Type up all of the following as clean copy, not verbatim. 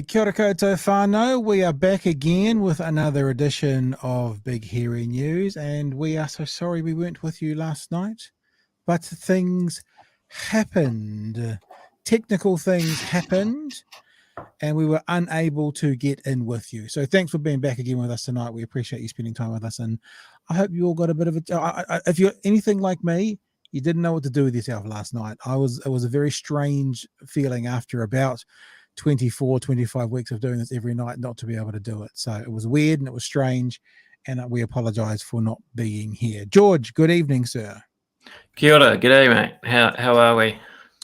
Kia ora koutou whānau. We are back again with another edition of Big Hairy News, and we are so sorry we weren't with you last night, but things happened. Technical things happened, and we were unable to get in with you. So thanks for being back again with us tonight. We appreciate you spending time with us, and I hope you all got a bit of a... if you're anything like me, you didn't know what to do with yourself last night. It was a very strange feeling after about 24, 25 weeks of doing this every night not to be able to do it. So it was weird and it was strange, and we apologize for not being here. George, good evening, sir. Kia ora, g'day, mate. How are we?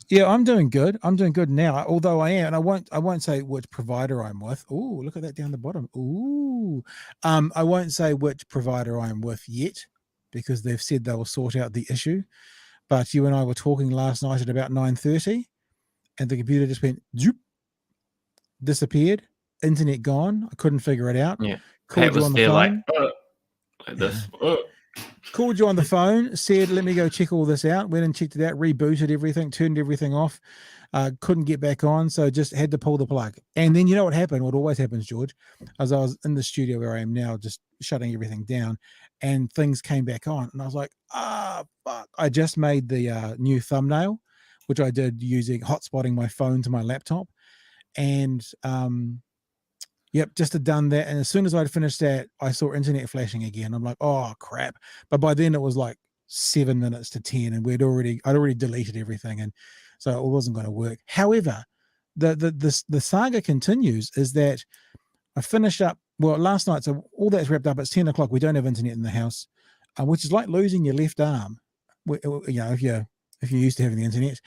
Yeah, I'm doing good. I'm doing good now, although I am, and I won't say which provider I'm with. Ooh, look at that down the bottom. Ooh. I won't say which provider I'm with yet, because they've said they will sort out the issue. But you and I were talking last night at about 9:30, and the computer just went zoop, disappeared, internet gone. I couldn't figure it out. Yeah, Called you on the phone. Like this. Called you on the phone, said, let me go check all this out. Went and checked it out, rebooted everything, turned everything off. Couldn't get back on, so just had to pull the plug. And then you know what happened? What always happens, George, as I was in the studio where I am now, just shutting everything down, and things came back on. And I was like, fuck. I just made the new thumbnail, which I did using hotspotting my phone to my laptop. And yep, just had done that. And as soon as I'd finished that, I saw internet flashing again. I'm like, oh crap. But by then it was like 7 minutes to 10, and I'd already deleted everything, and so it wasn't going to work. However, the saga continues, is that I finished up last night, so all that's wrapped up. It's 10 o'clock. We don't have internet in the house, which is like losing your left arm. You know, if you're used to having the internet.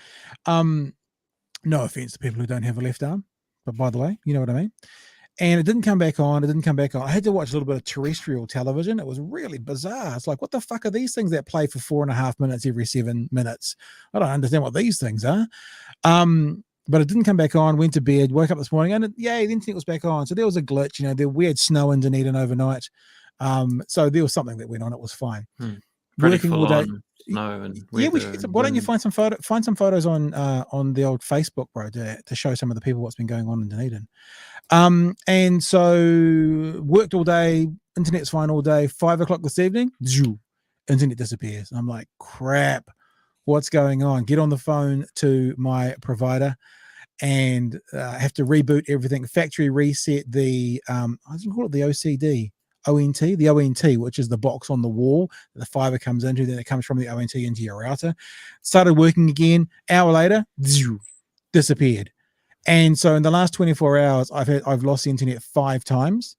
No offense to people who don't have a left arm, but by the way, you know what I mean. And it didn't come back on. I had to watch a little bit of terrestrial television. It was really bizarre. It's like, what the fuck are these things that play for 4.5 minutes every 7 minutes? I don't understand what these things are. But it didn't come back on. Went to bed, woke up this morning, and the internet was back on. So there was a glitch. You know, we had snow in Dunedin overnight. So there was something that went on. It was fine. Pretty Working full all day. on snow and Yeah, weather. why don't you find some photos on the old Facebook, bro, to show some of the people what's been going on in Dunedin. And so worked all day, internet's fine all day. 5 o'clock this evening, internet disappears. I'm like, crap, what's going on? Get on the phone to my provider and have to reboot everything, factory reset the I was gonna call it the the ONT, which is the box on the wall that the fiber comes into, then it comes from the ONT into your router. Started working again. Hour later, disappeared. And so in the last 24 hours, I've lost the internet 5 times.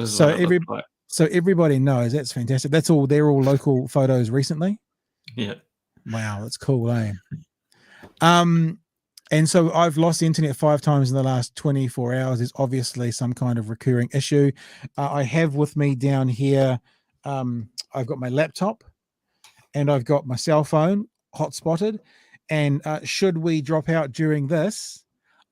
So everybody knows. That's fantastic. They're all local photos recently. Yeah. Wow, that's cool, eh? And so I've lost the internet 5 times in the last 24 hours. There's obviously some kind of recurring issue. I have with me down here, I've got my laptop and I've got my cell phone hotspotted. And should we drop out during this,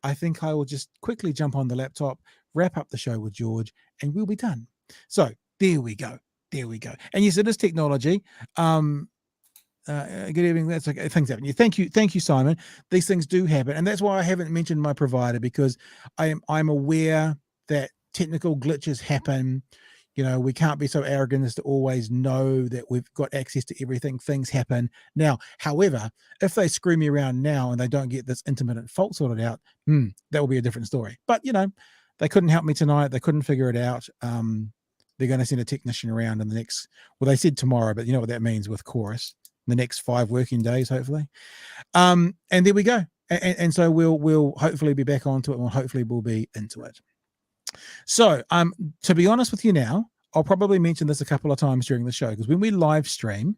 I think I will just quickly jump on the laptop, wrap up the show with George, and we'll be done. So there we go. And yes, it is technology. Good evening. That's okay. Things happen. Thank you, Simon. These things do happen, and that's why I haven't mentioned my provider, because I'm aware that technical glitches happen. You know, we can't be so arrogant as to always know that we've got access to everything. Things happen. Now, however, if they screw me around now and they don't get this intermittent fault sorted out, that will be a different story. But, you know, they couldn't help me tonight. They couldn't figure it out. They're going to send a technician around in the next, they said tomorrow, but you know what that means with Chorus. The next 5 working days, hopefully. And there we go. And so we'll hopefully be back onto it, and hopefully we'll be into it. So to be honest with you now, I'll probably mention this a couple of times during the show, because when we live stream,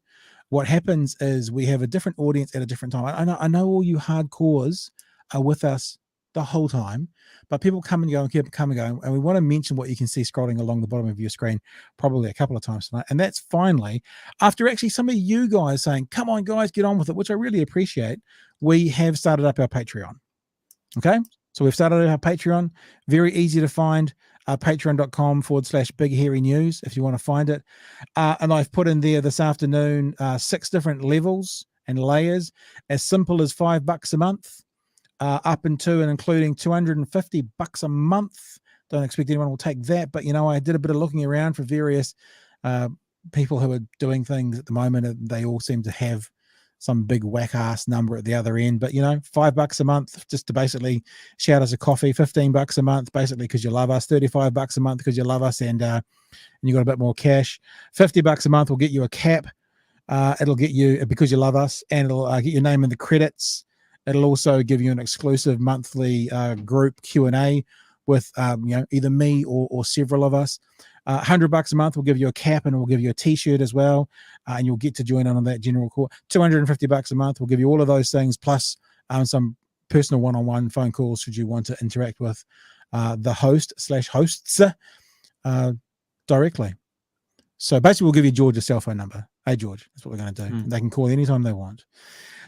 what happens is we have a different audience at a different time. I know all you hardcores are with us the whole time, but people come and go and keep coming and going, and we want to mention what you can see scrolling along the bottom of your screen probably a couple of times tonight. And that's finally, after actually some of you guys saying, come on guys, get on with it, which I really appreciate, we have started up our Patreon. Okay, so we've started our Patreon. Very easy to find. Patreon.com/Big Hairy News if you want to find it. And I've put in there this afternoon 6 different levels and layers, as simple as $5 a month. up into and including $250 a month. Don't expect anyone will take that, but I did a bit of looking around for various people who are doing things at the moment, and they all seem to have some big whack ass number at the other end. But $5 a month just to basically shout us a coffee, $15 a month basically because you love us, $35 a month because you love us, and you got a bit more cash. $50 a month will get you a cap. It'll get you, because you love us, and it'll get your name in the credits. It'll also give you an exclusive monthly group Q&A with either me or several of us. $100 a month will give you a cap, and it will give you a t-shirt as well, and you'll get to join in on that general call. $250 a month will give you all of those things, plus some personal one-on-one phone calls should you want to interact with the host/hosts directly. So basically we'll give you George's cell phone number. Hey George, that's what we're going to do. They can call anytime they want.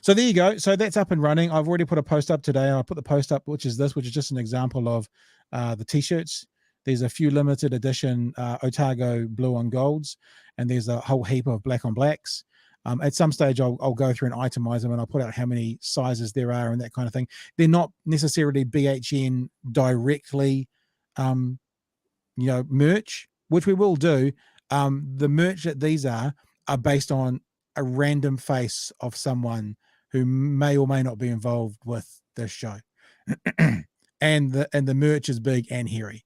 So there you go. So that's up and running. I've already put a post up today. I put the post up, which is just an example of the t-shirts. There's a few limited edition Otago blue on golds, and there's a whole heap of black on blacks. At some stage, I'll go through and itemize them, and I'll put out how many sizes there are and that kind of thing. They're not necessarily BHN directly, merch, which we will do. The merch that these are based on a random face of someone who may or may not be involved with this show, and the merch is big and hairy.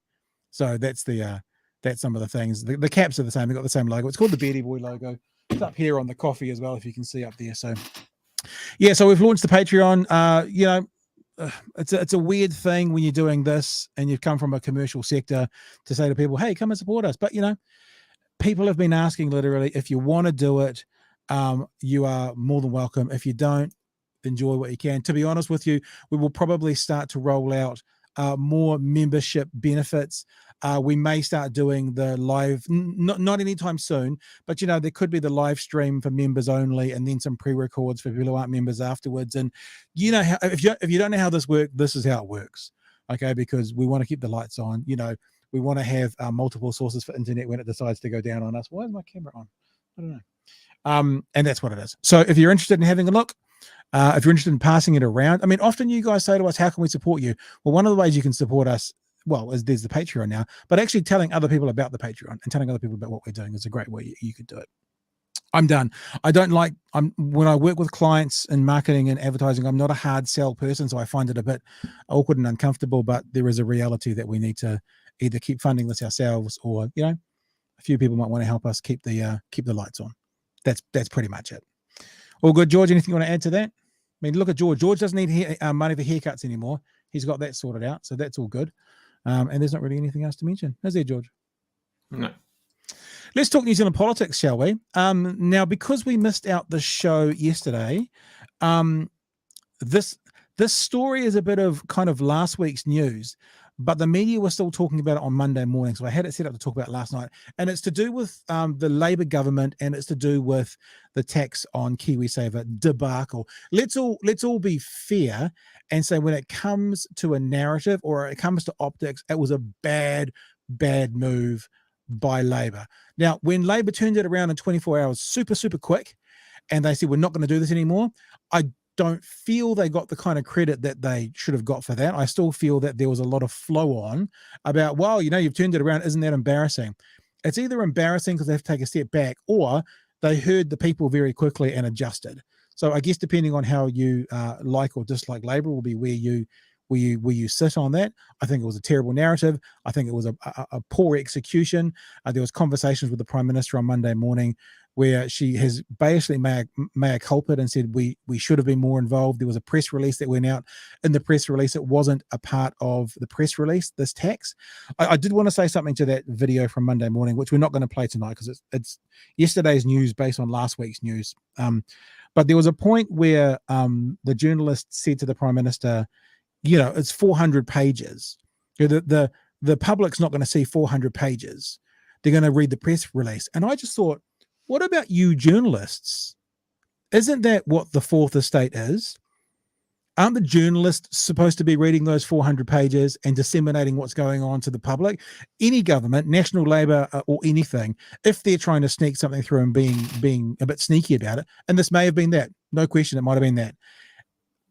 So that's some of the things. The caps are the same. They've got the same logo. It's called the Beardy Boy logo. It's up here on the coffee as well, if you can see up there. So yeah, so we've launched the Patreon. It's a weird thing when you're doing this and you've come from a commercial sector to say to people, hey, come and support us. But people have been asking literally, if you want to do it, you are more than welcome. If you don't, enjoy what you can. To be honest with you, we will probably start to roll out more membership benefits. We may start doing the live, not anytime soon, but there could be the live stream for members only, and then some pre-records for people who aren't members afterwards. And how, if you don't know how this works, this is how it works. Okay, because we want to keep the lights on. We want to have multiple sources for internet when it decides to go down on us. Why is my camera on? I don't know. And that's what it is. So if you're interested in having a look, if you're interested in passing it around, often you guys say to us, how can we support you? Well, one of the ways you can support us, is there's the Patreon now, but actually telling other people about the Patreon and telling other people about what we're doing is a great way you could do it. I'm done. When I work with clients in marketing and advertising, I'm not a hard sell person, so I find it a bit awkward and uncomfortable, but there is a reality that we need to either keep funding this ourselves, or, a few people might want to help us keep the lights on. That's pretty much it. All good, George. Anything you want to add to that? Look at George. George doesn't need money for haircuts anymore. He's got that sorted out, so that's all good. And there's not really anything else to mention. Is there, George? No. Let's talk New Zealand politics, shall we? Now, because we missed out the show yesterday, this story is a bit of kind of last week's news, but the media was still talking about it on Monday morning. So I had it set up to talk about it last night. And it's to do with the Labour government, and it's to do with the tax on Kiwisaver debacle. Let's all be fair and say, when it comes to a narrative or it comes to optics, it was a bad move by Labour. Now, when Labour turned it around in 24 hours, super, super quick, and they said, we're not going to do this anymore, I don't feel they got the kind of credit that they should have got for that. I still feel that there was a lot of flow on about, well, you've turned it around. Isn't that embarrassing? It's either embarrassing because they have to take a step back, or they heard the people very quickly and adjusted. So I guess depending on how you like or dislike Labour will be where you sit on that. I think it was a terrible narrative. I think it was a poor execution. There was conversations with the Prime Minister on Monday morning where she has basically mea culpa and said we should have been more involved. There was a press release that went out. In the press release, it wasn't a part of the press release, this tax. I did want to say something to that video from Monday morning, which we're not going to play tonight because it's yesterday's news based on last week's news. But there was a point where the journalist said to the Prime Minister, it's 400 pages. The public's not going to see 400 pages. They're going to read the press release. And I just thought, what about you journalists? Isn't that what the fourth estate is? Aren't the journalists supposed to be reading those 400 pages and disseminating what's going on to the public? Any government, National Labour or anything, if they're trying to sneak something through and being a bit sneaky about it, and this may have been that, no question, it might have been that.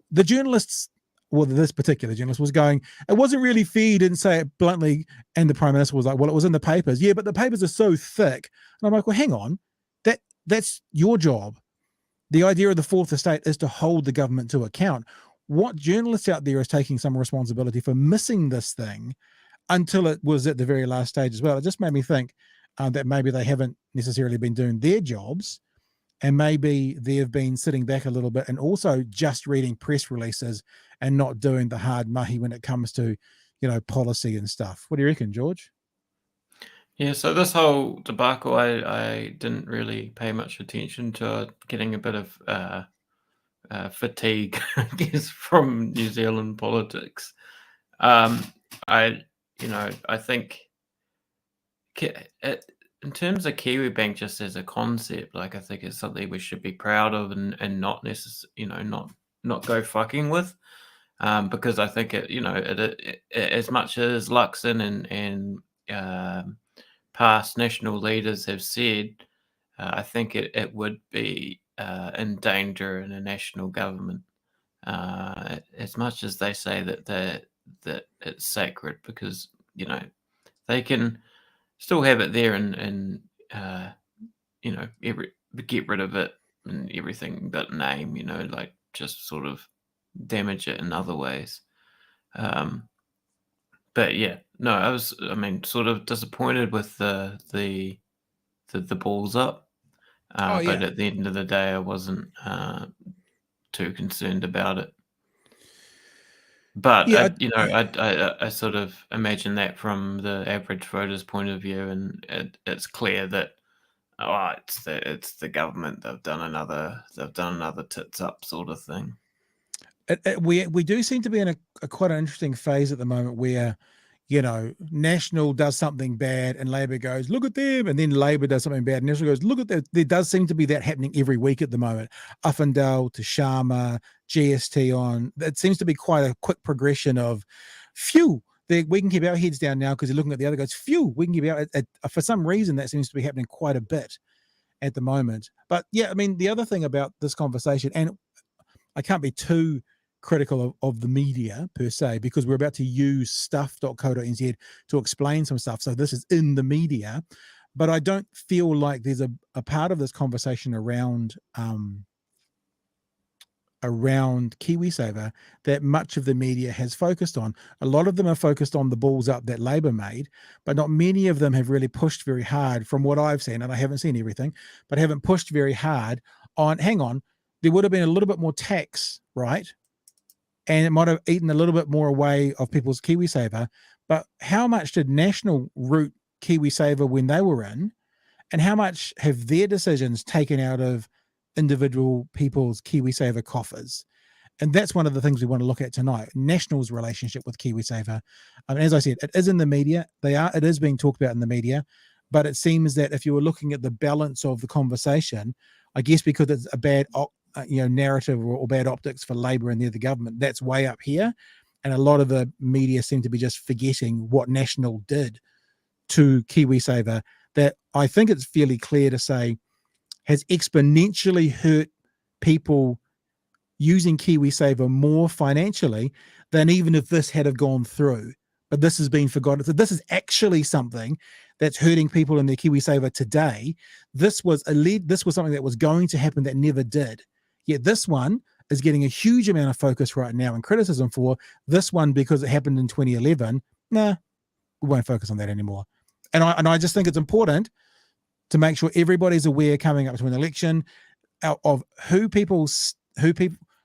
The journalists well, this particular journalist was going, it wasn't really fair. He didn't say it bluntly. And the Prime Minister was like, well, it was in the papers. Yeah, but the papers are so thick. And I'm like, well, hang on. That's your job. The idea of the fourth estate is to hold the government to account. What journalists out there is taking some responsibility for missing this thing until it was at the very last stage as well. It just made me think that maybe they haven't necessarily been doing their jobs, and maybe they've been sitting back a little bit and also just reading press releases and not doing the hard mahi when it comes to, policy and stuff. What do you reckon, George? Yeah, so this whole debacle, I didn't really pay much attention to, getting a bit of fatigue, I guess, from New Zealand politics. I think in terms of Kiwi Bank, just as a concept, like, I think it's something we should be proud of and not necessarily, not go fucking with, because I think it as much as Luxon and past national leaders have said, I think it would be in danger in a national government, as much as they say that it's sacred, because they can still have it there and get rid of it and everything but name, like, just sort of damage it in other ways. But yeah, no, I was sort of disappointed with the balls up. But at the end of the day, I wasn't too concerned about it. But I sort of imagine that from the average voter's point of view, and it's clear that it's the government. They've done another tits up sort of thing. We do seem to be in a quite an interesting phase at the moment where, National does something bad and Labor goes, look at them. And then Labor does something bad and National goes, look at that. There does seem to be that happening every week at the moment. Uffindale to Sharma, GST on. It seems to be quite a quick progression of, phew, we can keep our heads down now because they're looking at the other guys. Phew, we can keep out. For some reason, that seems to be happening quite a bit at the moment. But yeah, the other thing about this conversation, and I can't be too critical of the media per se, because we're about to use stuff.co.nz to explain some stuff. So this is in the media, but I don't feel like there's a part of this conversation around Kiwisaver that much of the media has focused on. A lot of them are focused on the balls up that Labor made, but not many of them have really pushed very hard from what I've seen, and I haven't seen everything, but haven't pushed very hard on, hang on, there would have been a little bit more tax, right? And it might have eaten a little bit more away of people's Kiwisaver. But how much did National root Kiwisaver when they were in? And how much have their decisions taken out of individual people's Kiwisaver coffers? And that's one of the things we want to look at tonight, National's relationship with Kiwisaver. As I said, it is in the media. It is being talked about in the media. But it seems that if you were looking at the balance of the conversation, I guess because it's a bad narrative or bad optics for Labor and they're the government, that's way up here. And a lot of the media seem to be just forgetting what National did to Kiwisaver, that I think it's fairly clear to say has exponentially hurt people using Kiwisaver more financially than even if this had have gone through. But this has been forgotten. So this is actually something that's hurting people in their Kiwisaver today. This was something that was going to happen that never did. Yet this one is getting a huge amount of focus right now and criticism for this one because it happened in 2011. Nah, we won't focus on that anymore. And I just think it's important to make sure everybody's aware coming up to an election of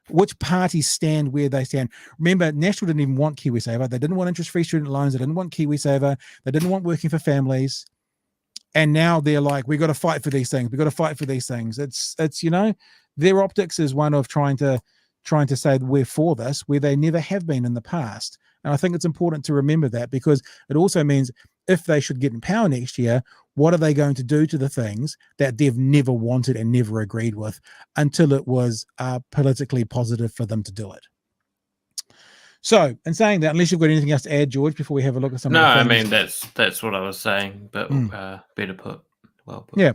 which parties stand where they stand. Remember, National didn't even want Kiwisaver. They didn't want interest-free student loans. They didn't want Kiwisaver. They didn't want working for families. And now they're like, we got to fight for these things. We got to fight for these things. It's their optics is one of trying to say we're for this, where they never have been in the past. And I think it's important to remember that, because it also means if they should get in power next year, what are they going to do to the things that they've never wanted and never agreed with until it was politically positive for them to do it? So, in saying that, unless you've got anything else to add, George, before we have a look at some of the things. That's what I was saying, but better put. Well put. Yeah.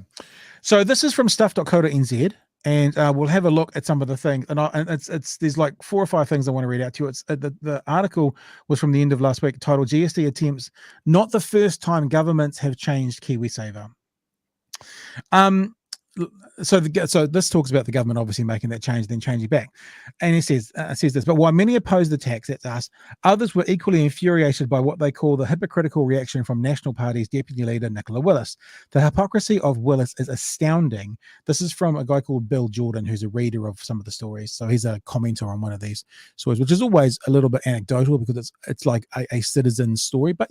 So this is from stuff.co.nz. and we'll have a look at some of the things. And it's there's like 4 or 5 things I want to read out to you. It's the article was from the end of last week, titled "GST attempts not the first time governments have changed Kiwisaver." So this talks about the government obviously making that change, then changing back. And it says this, but while many opposed the tax, that's us, others were equally infuriated by what they call the hypocritical reaction from National Party's deputy leader, Nicola Willis. The hypocrisy of Willis is astounding. This is from a guy called Bill Jordan, who's a reader of some of the stories. So he's a commenter on one of these stories, which is always a little bit anecdotal because it's like a citizen's story. But,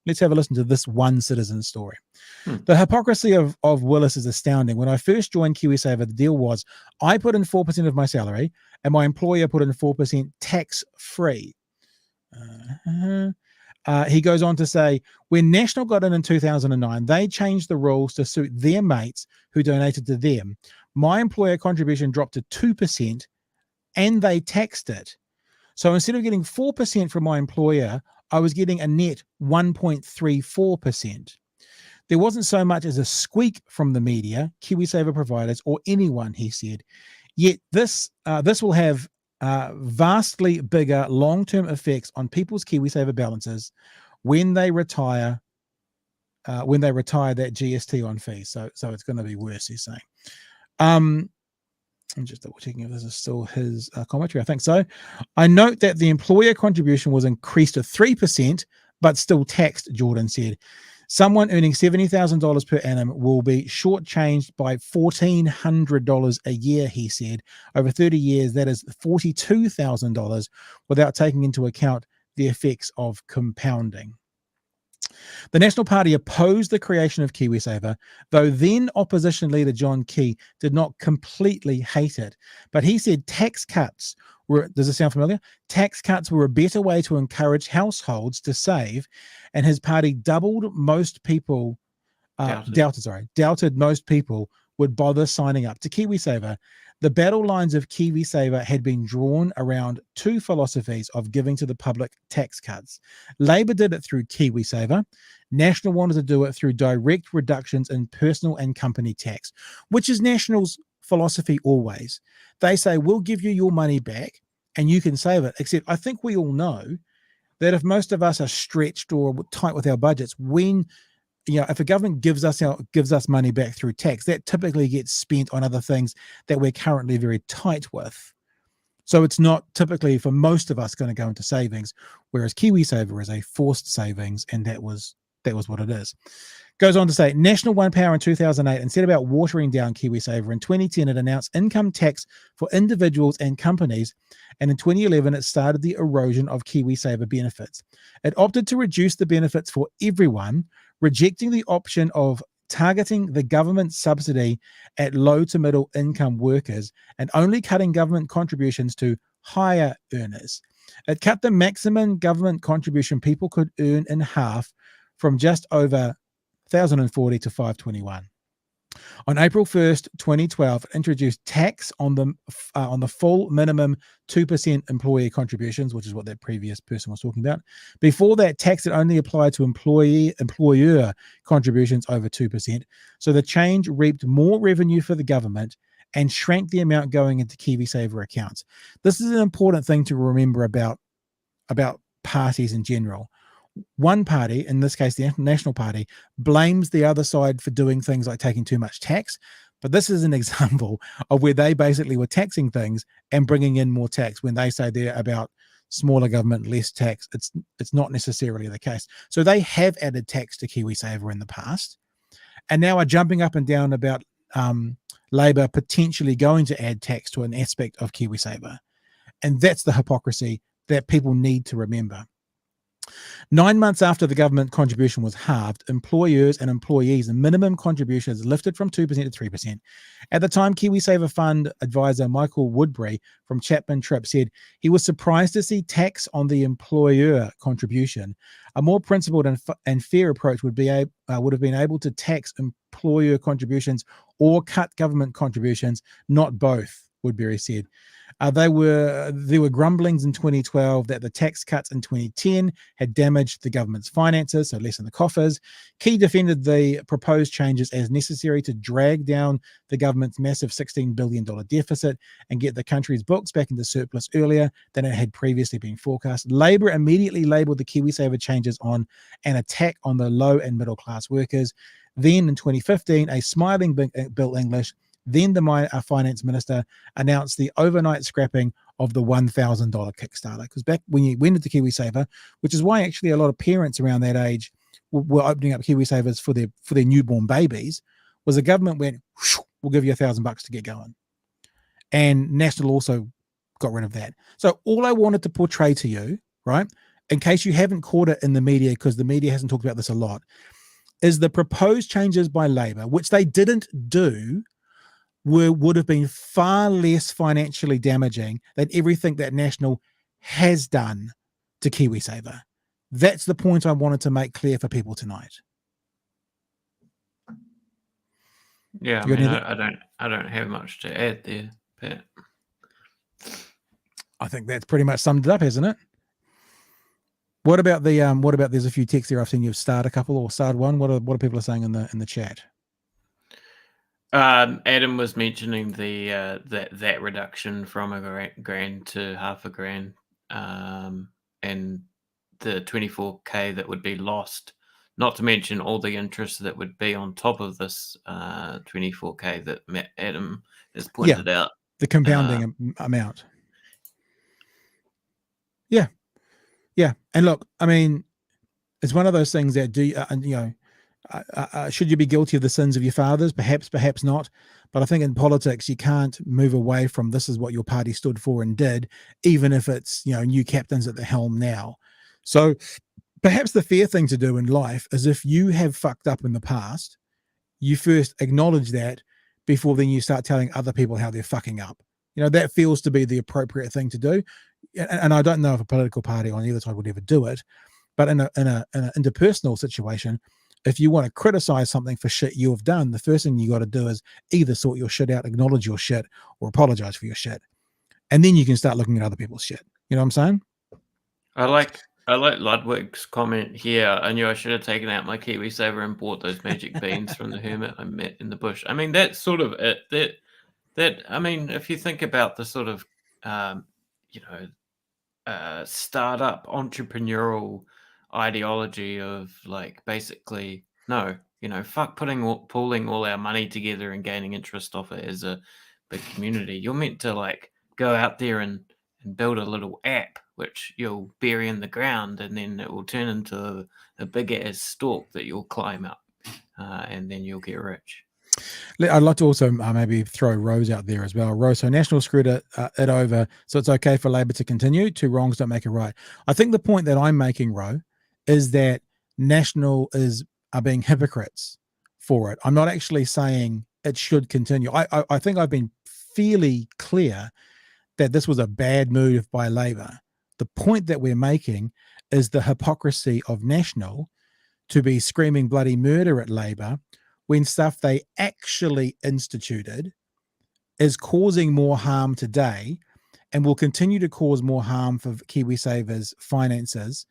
let's have a listen to this one citizen's story. The hypocrisy of Willis is astounding. When I first joined Kiwisaver, the deal was I put in 4% of my salary and my employer put in 4% tax-free. He goes on to say, when National got in 2009, they changed the rules to suit their mates who donated to them. My employer contribution dropped to 2% and they taxed it. So instead of getting 4% from my employer, I was getting a net 1.34%. There wasn't so much as a squeak from the media, Kiwisaver providers, or anyone, he said. Yet this will have vastly bigger long-term effects on people's Kiwisaver balances when they retire that GST on fees. So it's going to be worse, he's saying. I'm just double checking if this is still his commentary. I think so. I note that the employer contribution was increased to 3%, but still taxed, Jordan said. Someone earning $70,000 per annum will be shortchanged by $1,400 a year, he said. Over 30 years, that is $42,000 without taking into account the effects of compounding. The National Party opposed the creation of Kiwisaver, though then opposition leader John Key did not completely hate it. But he said tax cuts were, does it sound familiar? Tax cuts were a better way to encourage households to save, and his party doubted most people would bother signing up to Kiwisaver. The battle lines of Kiwisaver had been drawn around 2 philosophies of giving to the public tax cuts. Labor did it through Kiwisaver. National wanted to do it through direct reductions in personal and company tax, which is National's philosophy always. They say, we'll give you your money back and you can save it. Except I think we all know that if most of us are stretched or tight with our budgets, when if a government gives us money back through tax, that typically gets spent on other things that we're currently very tight with. So it's not typically for most of us going to go into savings, whereas Kiwisaver is a forced savings, and that was what it is. Goes on to say, National won power in 2008 and set about watering down Kiwisaver. In 2010, it announced income tax for individuals and companies, and in 2011, it started the erosion of Kiwisaver benefits. It opted to reduce the benefits for everyone, rejecting the option of targeting the government subsidy at low to middle income workers and only cutting government contributions to higher earners. It cut the maximum government contribution people could earn in half from just over $1,040 to $521. On April 1st, 2012, it introduced tax on the full minimum 2% employee contributions, which is what that previous person was talking about. Before that, tax had only applied to employer contributions over 2%. So the change reaped more revenue for the government and shrank the amount going into Kiwisaver accounts. This is an important thing to remember about parties in general. One party, in this case the National Party, blames the other side for doing things like taking too much tax. But this is an example of where they basically were taxing things and bringing in more tax. When they say they're about smaller government, less tax, it's not necessarily the case. So they have added tax to Kiwisaver in the past, and now are jumping up and down about Labor potentially going to add tax to an aspect of Kiwisaver. And that's the hypocrisy that people need to remember. 9 months after the government contribution was halved, employers and employees' minimum contributions lifted from 2% to 3%. At the time, Kiwisaver fund advisor Michael Woodbury from Chapman Tripp said he was surprised to see tax on the employer contribution. A more principled and fair approach would have been able to tax employer contributions or cut government contributions, not both, Woodbury said. There were grumblings in 2012 that the tax cuts in 2010 had damaged the government's finances, so less in the coffers. Key defended the proposed changes as necessary to drag down the government's massive $16 billion deficit and get the country's books back into surplus earlier than it had previously been forecast. Labor immediately labelled the Kiwisaver changes on an attack on the low and middle class workers. Then in 2015, a smiling Bill English, then the finance minister, announced the overnight scrapping of the $1,000 Kickstarter. Because back when you went into Kiwisaver, which is why actually a lot of parents around that age were opening up Kiwisavers for their newborn babies, was the government went, we'll give you $1,000 to get going. And National also got rid of that. So all I wanted to portray to you, right, in case you haven't caught it in the media, because the media hasn't talked about this a lot, is the proposed changes by Labor, which they didn't do, would have been far less financially damaging than everything that National has done to Kiwisaver. That's the point I wanted to make clear for people tonight. Yeah, I don't have much to add there, Pat. I think that's pretty much summed it up, hasn't it? What about there's a few texts here I've seen you've starred a couple or starred one. What are people saying in the chat? Adam was mentioning the that reduction from $1,000 to $500,000, and the 24K that would be lost, not to mention all the interest that would be on top of this 24K that Adam has pointed out. The compounding amount. Yeah. And look, I mean, it's one of those things that should you be guilty of the sins of your fathers? Perhaps not. But I think in politics, you can't move away from this is what your party stood for and did, even if it's, new captains at the helm now. So perhaps the fair thing to do in life is, if you have fucked up in the past, you first acknowledge that before then you start telling other people how they're fucking up. That feels to be the appropriate thing to do. And I don't know if a political party on either side would ever do it, but in an interpersonal situation, if you want to criticize something for shit you have done, the first thing you got to do is either sort your shit out, acknowledge your shit, or apologize for your shit. And then you can start looking at other people's shit. You know what I'm saying? I like Ludwig's comment here. I knew I should have taken out my Kiwisaver and bought those magic beans from the hermit I met in the bush. I mean, that's sort of it. I mean, if you think about the sort of, startup entrepreneurial ideology of, like, basically, no, fuck pooling all our money together and gaining interest off it as a big community. You're meant to, like, go out there and build a little app which you'll bury in the ground, and then it will turn into a big ass stalk that you'll climb up, and then you'll get rich. I'd like to also maybe throw Rose out there as well. Rose, so National screwed it over, so it's okay for Labor to continue. Two wrongs don't make it right. I think the point that I'm making, Ro, is that National are being hypocrites for it. I'm not actually saying it should continue. I think I've been fairly clear that this was a bad move by Labor. The point that we're making is the hypocrisy of National to be screaming bloody murder at Labor when stuff they actually instituted is causing more harm today and will continue to cause more harm for Kiwisavers' finances,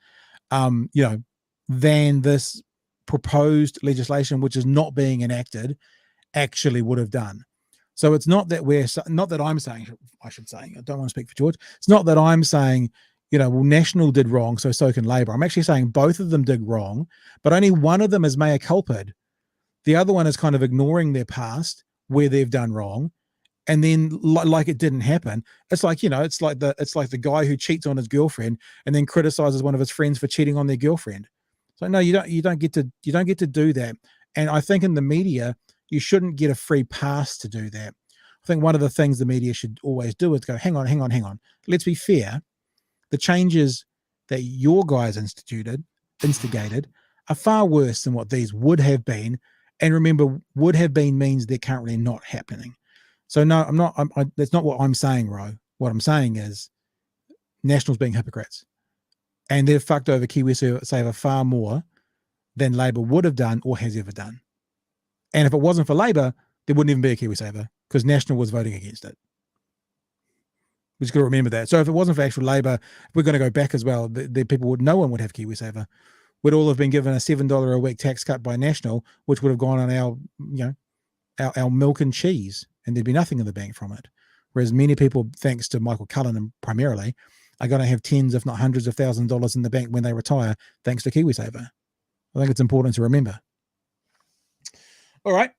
than this proposed legislation, which is not being enacted, actually would have done. So it's not that I'm saying, I should say, I don't want to speak for George. It's not that I'm saying, National did wrong, so can Labor. I'm actually saying both of them did wrong, but only one of them is mea culpa. The other one is kind of ignoring their past where they've done wrong, and then like it didn't happen. It's like it's like the guy who cheats on his girlfriend and then criticizes one of his friends for cheating on their girlfriend. So no, you don't get to do that. And I think in the media, you shouldn't get a free pass to do that. I think one of the things the media should always do is go, hang on. Let's be fair. The changes that your guys instigated are far worse than what these would have been. And remember, would have been means they're currently not happening. So no, I'm not. That's not what I'm saying, Ro. What I'm saying is Nationals being hypocrites, and they've fucked over Kiwisaver far more than Labor would have done or has ever done. And if it wasn't for Labor, there wouldn't even be a Kiwisaver because National was voting against it. We just got to remember that. So if it wasn't for actual Labor, we're going to go back as well. The people would, no one would have Kiwisaver. We'd all have been given a $7 a week tax cut by National, which would have gone on our milk and cheese, and there'd be nothing in the bank from it. Whereas many people, thanks to Michael Cullen primarily, are going to have tens, if not hundreds of thousands of dollars in the bank when they retire, thanks to Kiwisaver. I think it's important to remember. All right.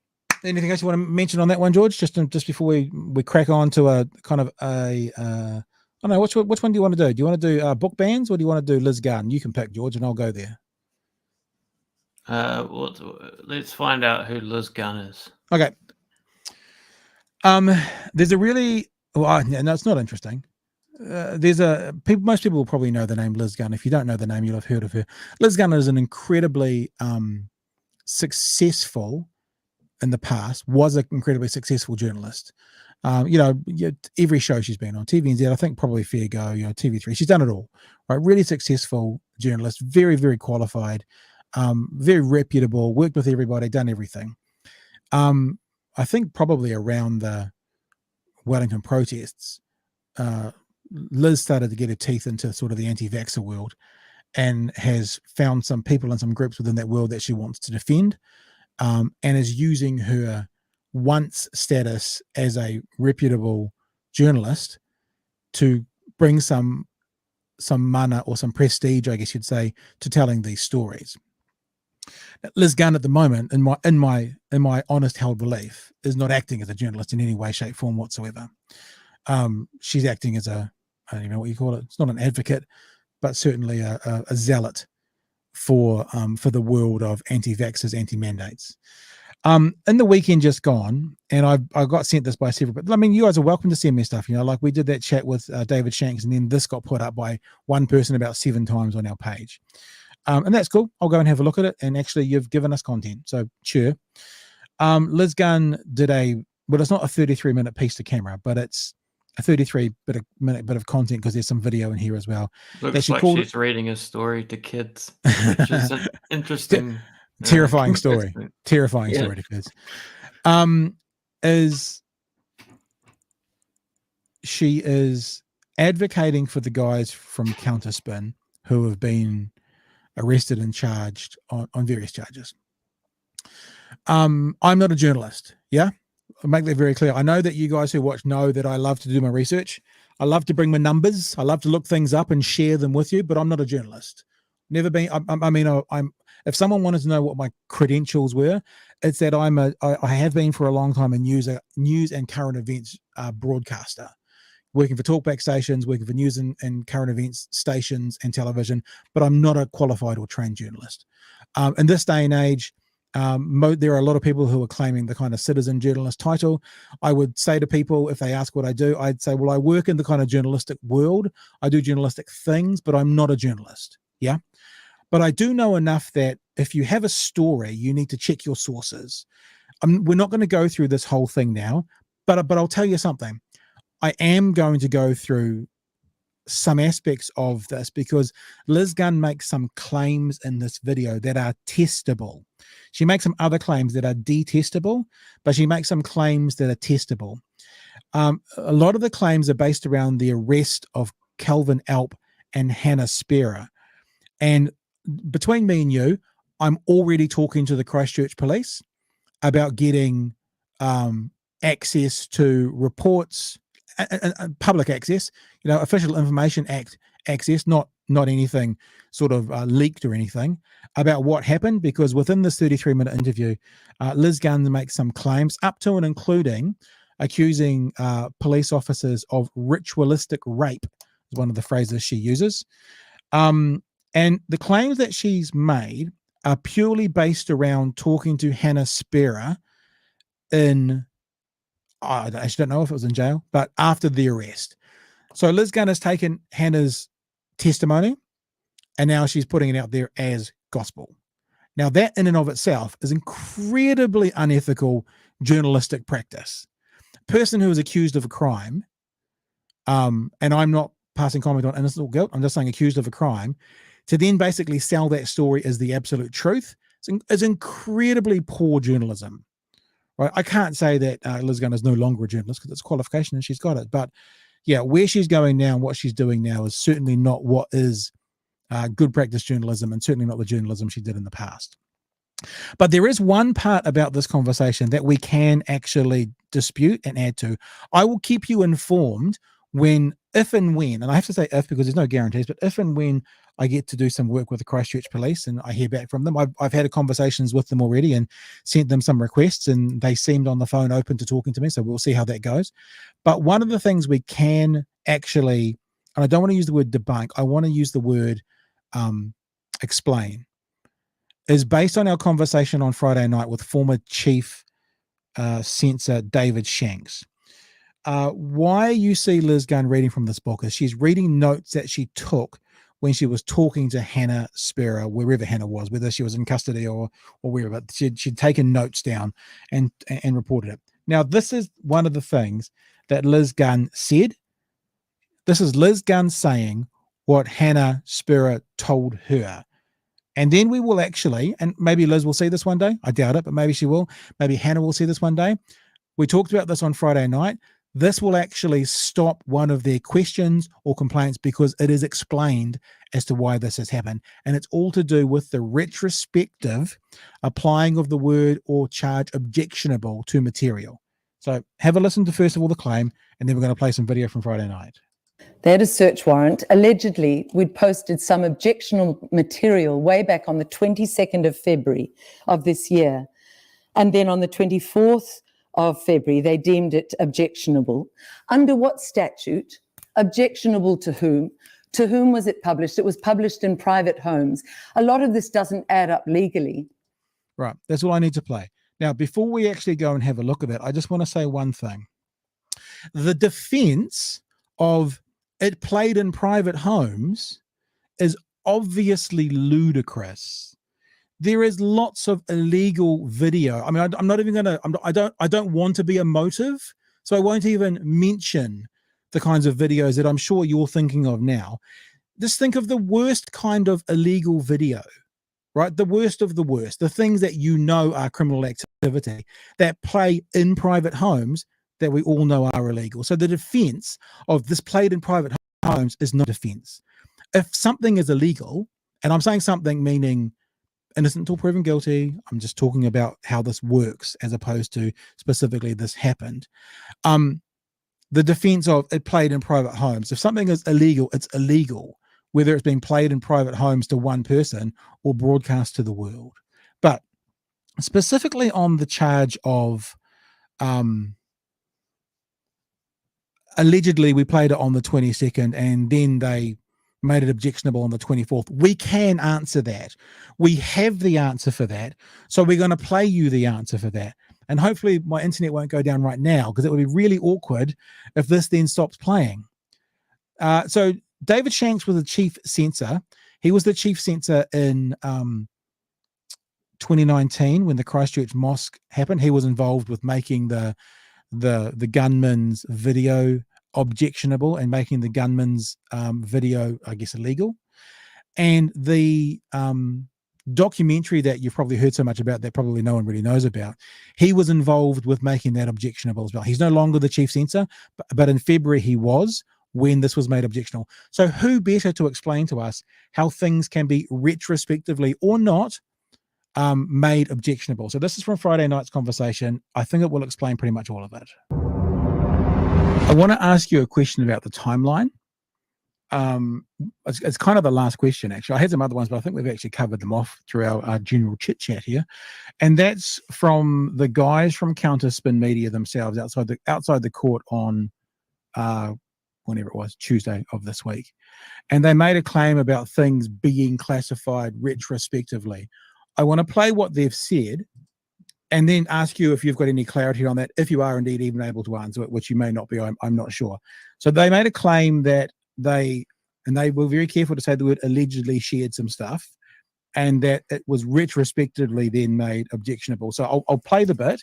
Anything else you want to mention on that one, George? Just before we crack on to a kind of I don't know, which one do you want to do? Do you want to do book bans, or do you want to do Liz Gunn? You can pick, George, and I'll go there. Well, let's find out who Liz Gunn is. Okay. There's a really no, it's not interesting. Most people will probably know the name Liz Gunn. If you don't know the name, you'll have heard of her. Liz Gunn is an incredibly successful, in the past, was an incredibly successful journalist. Every show she's been on, TVNZ, I think probably Fair Go, TV3, she's done it all, right? Really successful journalist, very, very qualified, very reputable, worked with everybody, done everything. I think probably around the Wellington protests, Liz started to get her teeth into sort of the anti-vaxxer world, and has found some people and some groups within that world that she wants to defend, and is using her once status as a reputable journalist to bring some mana or some prestige, I guess you'd say, to telling these stories. Liz Gunn at the moment, in my honest held belief, is not acting as a journalist in any way, shape, form whatsoever. She's acting as I don't even know what you call it. It's not an advocate, but certainly a zealot for the world of anti-vaxxers, anti-mandates. In the weekend just gone, and I got sent this by several, but I mean, you guys are welcome to send me stuff. Like we did that chat with David Shanks, and then this got put up by one person about 7 times on our page. And that's cool. I'll go and have a look at it. And actually, you've given us content, so sure. Liz Gunn did it's not a 33-minute piece to camera, but it's a 33-minute bit of content, because there's some video in here as well. Looks like she's reading a story to kids, which is an interesting, terrifying story. Terrifying story to kids. She is advocating for the guys from Counterspin who have been arrested and charged on various charges. I'm not a journalist. Yeah. I'll make that very clear. I know that you guys who watch know that I love to do my research. I love to bring my numbers. I love to look things up and share them with you, but I'm not a journalist. Never been. I'm if someone wanted to know what my credentials were, it's that I have been for a long time a news and current events broadcaster, working for talkback stations, working for news and current events stations and television, but I'm not a qualified or trained journalist. In this day and age, there are a lot of people who are claiming the kind of citizen journalist title. I would say to people, if they ask what I do, I'd say, well, I work in the kind of journalistic world. I do journalistic things, but I'm not a journalist. Yeah. But I do know enough that if you have a story, you need to check your sources. We're not going to go through this whole thing now, but I'll tell you something. I am going to go through some aspects of this, because Liz Gunn makes some claims in this video that are testable. She makes some other claims that are detestable, but she makes some claims that are testable. A lot of the claims are based around the arrest of Kelvyn and Hannah Spierer. And between me and you, I'm already talking to the Christchurch police about getting access to reports, public access, Official Information Act access, not anything sort of leaked or anything, about what happened, because within this 33-minute interview, Liz Gunn makes some claims up to and including accusing police officers of ritualistic rape, is one of the phrases she uses. And the claims that she's made are purely based around talking to Hannah Spierer I actually don't know if it was in jail, but after the arrest. So Liz Gunn has taken Hannah's testimony, and now she's putting it out there as gospel. Now, that in and of itself is incredibly unethical journalistic practice. A person who is accused of a crime, and I'm not passing comment on innocent or guilt, I'm just saying accused of a crime, to then basically sell that story as the absolute truth is incredibly poor journalism. Right? I can't say that Liz Gunn is no longer a journalist, because it's a qualification and she's got it. But yeah, where she's going now and what she's doing now is certainly not what is good practice journalism, and certainly not the journalism she did in the past. But there is one part about this conversation that we can actually dispute and add to. I will keep you informed if and when, and I have to say if because there's no guarantees, but if and when I get to do some work with the Christchurch police and I hear back from them. I've had conversations with them already and sent them some requests, and they seemed on the phone open to talking to me, so we'll see how that goes. But one of the things we can actually, and I don't want to use the word debunk, I want to use the word explain, is based on our conversation on Friday night with former Chief Censor David Shanks. Why you see Liz Gunn reading from this book is she's reading notes that she took when she was talking to Hannah Spierer, wherever Hannah was, whether she was in custody or wherever. She'd taken notes down and reported it. Now, this is one of the things that Liz Gunn said. This is Liz Gunn saying what Hannah Spierer told her. And then we will actually, and maybe Liz will see this one day. I doubt it, but maybe she will. Maybe Hannah will see this one day. We talked about this on Friday night. This will actually stop one of their questions or complaints because it is explained as to why this has happened. And it's all to do with the retrospective applying of the word or charge objectionable to material. So have a listen to, first of all, the claim, and then we're going to play some video from Friday night. They had a search warrant. Allegedly, we'd posted some objectionable material way back on the 22nd of February of this year. And then on the 24th of February, they deemed it objectionable. Under what statute? Objectionable to whom? To whom was it published? It was published in private homes. A lot of this doesn't add up legally. Right. That's all I need to play. Now, before we actually go and have a look at that, I just want to say one thing. The defense of it played in private homes is obviously ludicrous. There is lots of illegal video. I mean, I'm not even going to, I don't want to be a motive, so I won't even mention the kinds of videos that I'm sure you're thinking of now. Just think of the worst kind of illegal video, right? The worst of the worst, the things that you know are criminal activity that play in private homes that we all know are illegal. So the defense of this played in private homes is not defense. If something is illegal, and I'm saying something meaning innocent until proven guilty, I'm just talking about how this works as opposed to specifically this happened. The defense of it played in private homes. If something is illegal, it's illegal, whether it's being played in private homes to one person or broadcast to the world. But specifically on the charge of allegedly we played it on the 22nd and then they made it objectionable on the 24th. We can answer that. We have the answer for that. So we're going to play you the answer for that. And hopefully my internet won't go down right now because it would be really awkward if this then stops playing. So David Shanks was the chief censor. He was the chief censor in 2019 when the Christchurch mosque happened. He was involved with making the gunman's video objectionable and making the gunman's video, I guess, illegal. And the documentary that you've probably heard so much about that probably no one really knows about, he was involved with making that objectionable as well. He's no longer the chief censor, but in February he was when this was made objectionable. So who better to explain to us how things can be retrospectively or not made objectionable? So this is from Friday night's conversation. I think it will explain pretty much all of it. I want to ask you a question about the timeline. It's kind of the last question, actually. I had some other ones, but I think we've actually covered them off through our general chit chat here. And that's from the guys from Counterspin Media themselves outside the court on whenever it was, Tuesday of this week. And they made a claim about things being classified retrospectively. I want to play what they've said and then ask you if you've got any clarity on that, if you are indeed even able to answer it, which you may not be, I'm not sure. So they made a claim that they were very careful to say the word allegedly shared some stuff and that it was retrospectively then made objectionable. So I'll play the bit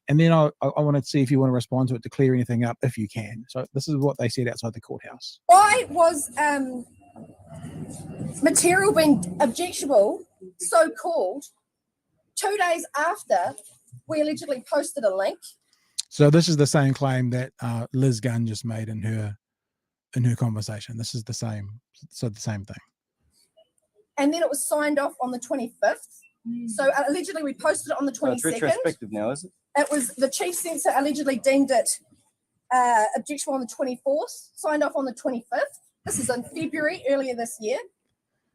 and then I want to see if you want to respond to it to clear anything up if you can. So this is what they said outside the courthouse. Why was material being objectionable, so-called, 2 days after we allegedly posted a link? So this is the same claim that Liz Gunn just made in her in her conversation. This is the same. So the same thing. And then it was signed off on the 25th. So allegedly we posted it on the 22nd. It's retrospective now, is it? It was the chief censor allegedly deemed it objectionable on the 24th, signed off on the 25th. This is in February, earlier this year.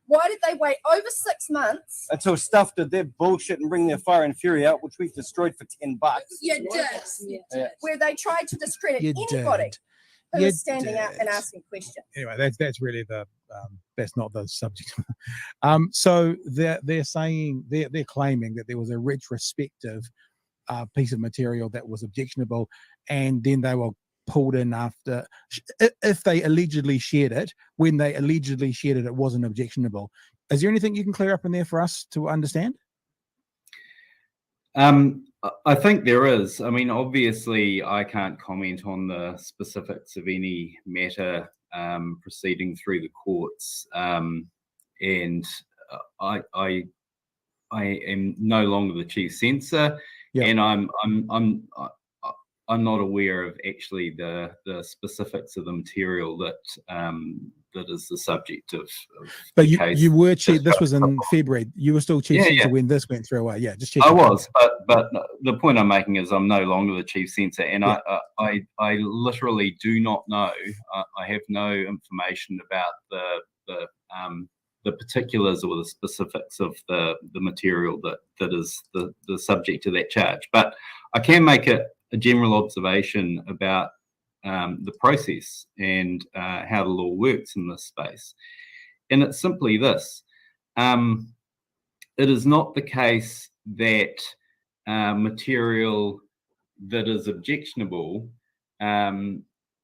Why did they wait over 6 months? Until stuff did their bullshit and bring their fire and fury out, which we destroyed for $10. You did. Yeah. Where they tried to discredit You anybody did. who You was standing out did. and asking questions. Anyway, that's really the that's not the subject. So they're saying they're claiming that there was a retrospective piece of material that was objectionable, and then they were pulled in after if they allegedly shared it. When they allegedly shared it, it wasn't objectionable. Is there anything you can clear up in there for us to understand? I think there is. I mean, obviously, I can't comment on the specifics of any matter proceeding through the courts, and I am no longer the chief censor, and I'm not aware of actually the specifics of the material that that is the subject of But the you case. you were chief. This was in February. You were still chief censor when this went through. Yeah, just checking. I was, but the point I'm making is I'm no longer the chief censor, and I literally do not know. I have no information about the particulars or the specifics of the material that is the subject of that charge. But I can make a general observation about the process and how the law works in this space. And it's simply this. It is not the case that material that is objectionable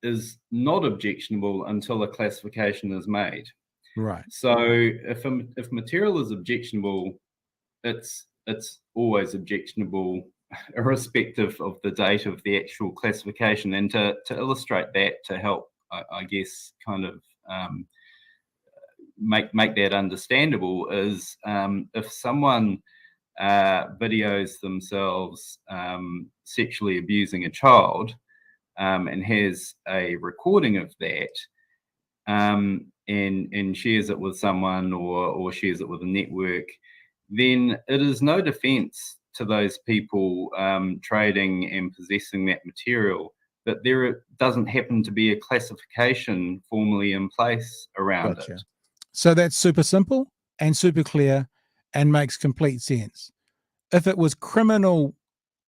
is not objectionable until a classification is made. Right. So if material is objectionable, it's always objectionable, irrespective of the date of the actual classification. And to illustrate that, to help, I guess, kind of make that understandable, is if someone videos themselves sexually abusing a child and has a recording of that, and shares it with someone or shares it with a network, then it is no defense to those people trading and possessing that material that there doesn't happen to be a classification formally in place around it. So that's super simple and super clear and makes complete sense. If it was criminal,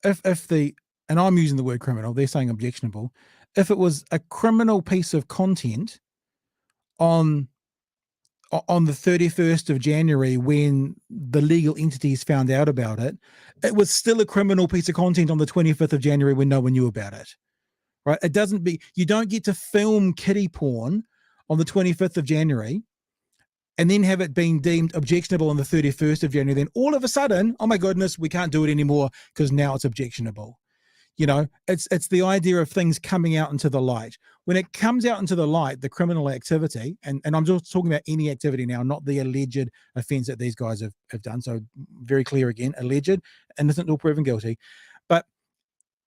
if the, and I'm using the word criminal, they're saying objectionable, if it was a criminal piece of content on the 31st of January when the legal entities found out about it, it was still a criminal piece of content on the 25th of January when no one knew about it, right? It doesn't be, you don't get to film kiddie porn on the 25th of January and then have it being deemed objectionable on the 31st of January. Then all of a sudden, oh my goodness, we can't do it anymore because now it's objectionable. You know, it's the idea of things coming out into the light. When it comes out into the light, the criminal activity, and I'm just talking about any activity now, not the alleged offense that these guys have done. So very clear again, alleged, innocent or proven guilty. But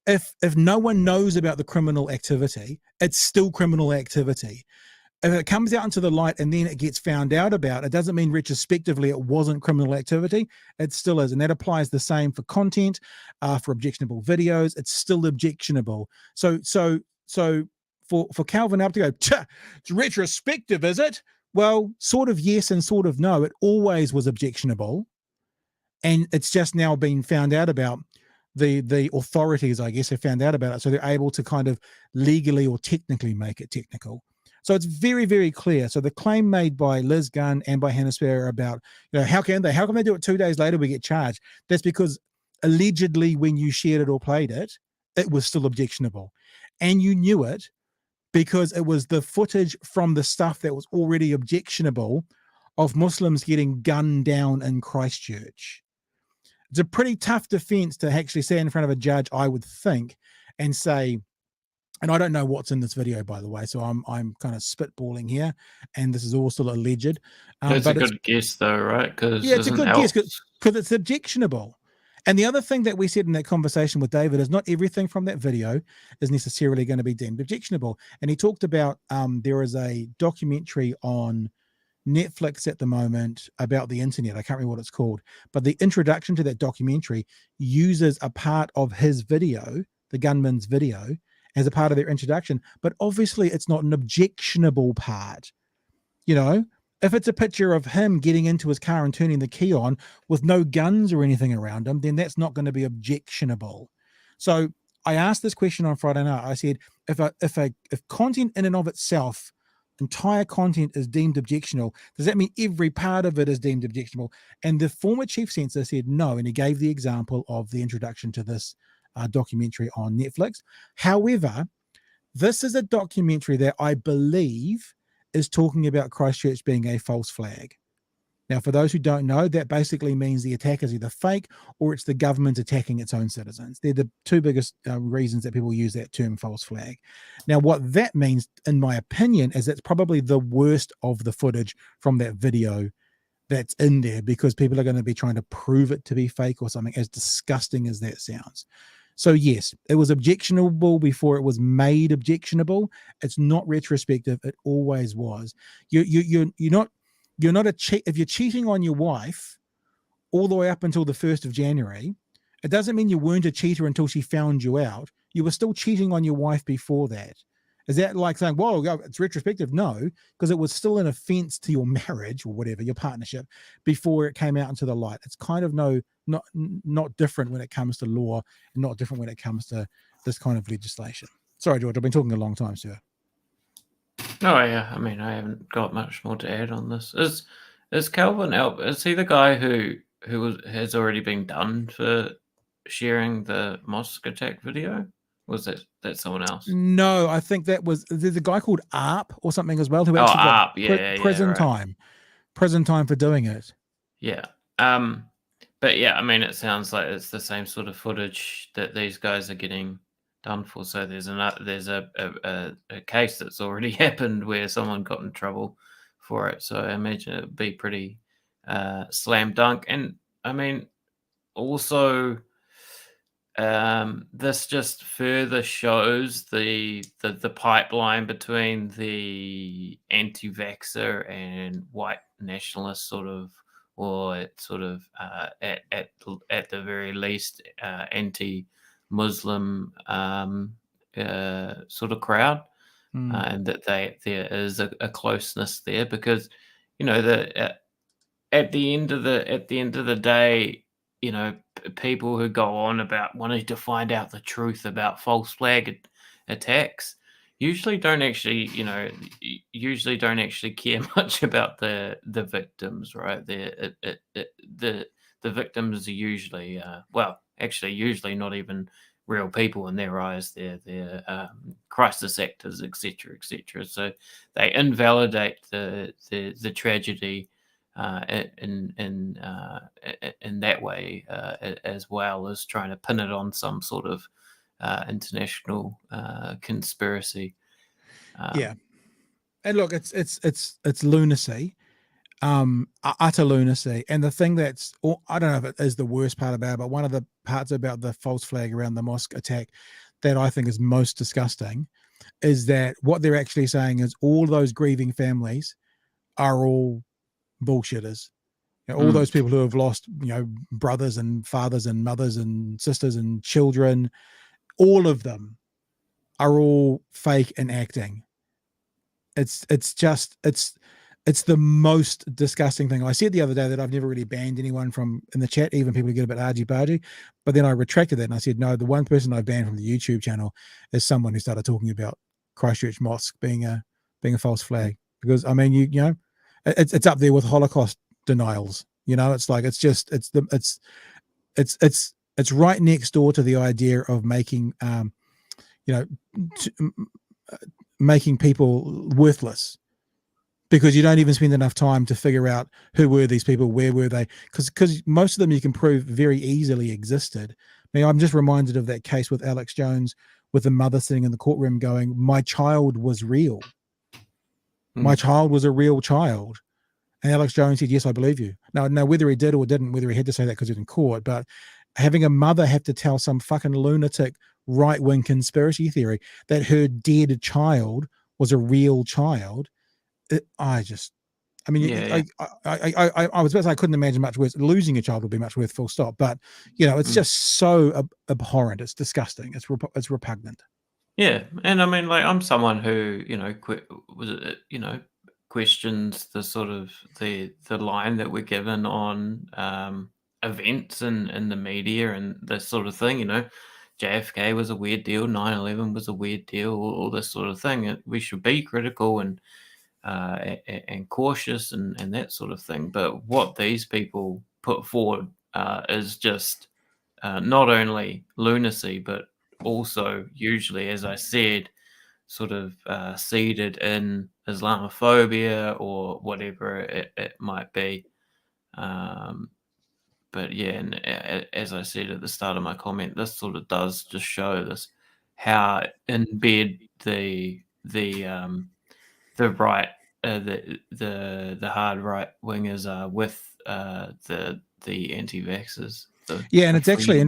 if no one knows about the criminal activity, it's still criminal activity. If it comes out into the light and then it gets found out about, it doesn't mean retrospectively it wasn't criminal activity. It still is. And that applies the same for content, for objectionable videos. It's still objectionable. So for Kelvyn up to go, it's retrospective, is it? Well, sort of yes and sort of no. It always was objectionable. And it's just now been found out about. The authorities, I guess, have found out about it. So they're able to kind of legally or technically make it technical. So it's very, very clear. So the claim made by Liz Gunn and by Hannah Spierer about, you know, how come they do it 2 days later, we get charged? That's because allegedly when you shared it or played it, it was still objectionable. And you knew it because it was the footage from the stuff that was already objectionable of Muslims getting gunned down in Christchurch. It's a pretty tough defense to actually stand in front of a judge, I would think, and say, and I don't know what's in this video, by the way, so I'm kind of spitballing here, and this is all still alleged. It's a good guess, though, right? Because yeah, it's a good guess because it's objectionable, And the other thing that we said in that conversation with David is not everything from that video is necessarily going to be deemed objectionable. And he talked about there is a documentary on Netflix at the moment about the internet. I can't remember what it's called, but the introduction to that documentary uses a part of his video, the gunman's video, as a part of their introduction. But obviously it's not an objectionable part. You know, if it's a picture of him getting into his car and turning the key on with no guns or anything around him, then that's not going to be objectionable. So I asked this question on Friday night. I said, if content in and of itself, entire content is deemed objectionable, does that mean every part of it is deemed objectionable? And the former chief censor said no, and he gave the example of the introduction to this documentary on Netflix. However, this is a documentary that I believe is talking about Christchurch being a false flag. Now, for those who don't know, that basically means the attack is either fake or it's the government attacking its own citizens. They're the two biggest reasons that people use that term false flag. Now, what that means, in my opinion, is it's probably the worst of the footage from that video that's in there, because people are going to be trying to prove it to be fake or something, as disgusting as that sounds. So yes, it was objectionable before it was made objectionable. It's not retrospective. It always was. You're not a cheat. If you're cheating on your wife all the way up until the 1st of January, it doesn't mean you weren't a cheater until she found you out. You were still cheating on your wife before that. Is that like saying, whoa, it's retrospective? No, because it was still an offense to your marriage or whatever, your partnership, before it came out into the light. It's kind of not different when it comes to law, and not different when it comes to this kind of legislation. Sorry, George, I've been talking a long time, sir. Oh yeah, I mean, I haven't got much more to add on this. Is Kelvyn out? Is he the guy who has already been done for sharing the mosque attack video? Was that someone else? No, I think there's a guy called ARP or something as well, who actually got prison time for doing it. Yeah. But yeah, I mean, it sounds like it's the same sort of footage that these guys are getting done for. So there's a case that's already happened where someone got in trouble for it. So I imagine it'd be pretty slam dunk. And I mean, also, this just further shows the pipeline between the anti-vaxxer and white nationalist sort of, or at the very least anti-Muslim sort of crowd, and that there is a closeness there, because you know at the end of the day, you know, people who go on about wanting to find out the truth about false flag attacks usually don't actually care much about the victims, right? The victims are usually usually not even real people in their eyes. They're crisis actors, etc., etc. So they invalidate the tragedy in that way, as well as trying to pin it on some sort of international conspiracy. Yeah, and look, it's lunacy, utter lunacy. And the thing that's, I don't know if it is the worst part about it, but one of the parts about the false flag around the mosque attack that I think is most disgusting is that what they're actually saying is all those grieving families are all bullshitters. You know, all those people who have lost, you know, brothers and fathers and mothers and sisters and children, all of them are all fake and acting. It's the most disgusting thing. I said the other day that I've never really banned anyone from in the chat, even people who get a bit argy-bargy, but then I retracted that and I said, no, the one person I've banned from the YouTube channel is someone who started talking about Christchurch Mosque being a false flag. Because I mean, you know, it's up there with Holocaust denials. You know, it's like, it's right next door to the idea of making, making people worthless, because you don't even spend enough time to figure out who were these people, where were they, because most of them you can prove very easily existed. I mean, I'm just reminded of that case with Alex Jones, with the mother sitting in the courtroom going, my child was real. My child was a real child. And Alex Jones said, yes, I believe you. Now, whether he did or didn't, whether he had to say that because he was in court, but having a mother have to tell some fucking lunatic right-wing conspiracy theory that her dead child was a real child. I mean, Yeah. I was about to say I couldn't imagine much worse. Losing a child would be much worse, full stop. But it's just so abhorrent. It's disgusting. It's repugnant. Yeah, and I mean, like, I'm someone who, questions the sort of the line that we're given on events in the media and this sort of thing. JFK was a weird deal, 9/11 was a weird deal, all this sort of thing. We should be critical and cautious and that sort of thing. But what these people put forward is just not only lunacy, but also usually, as I said, sort of seeded in Islamophobia or whatever it might be. But yeah, and as I said at the start of my comment, this sort of does just show this how in bed the right the hard right wingers are with the anti-vaxxers. And it's actually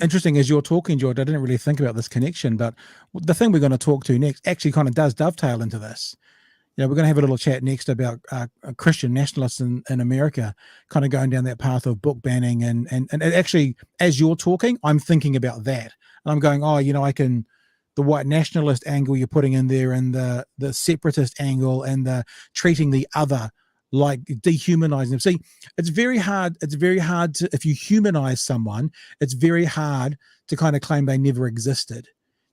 interesting as you're talking, George. I didn't really think about this connection, but the thing we're going to talk to next actually kind of does dovetail into this. We're going to have a little chat next about Christian nationalists in America, kind of going down that path of book banning, and actually, as you're talking, I'm thinking about that, and I'm going, I can. The white nationalist angle you're putting in there, and the separatist angle, and the treating the other like dehumanizing them. See, it's very hard to, if you humanize someone, it's very hard to kind of claim they never existed.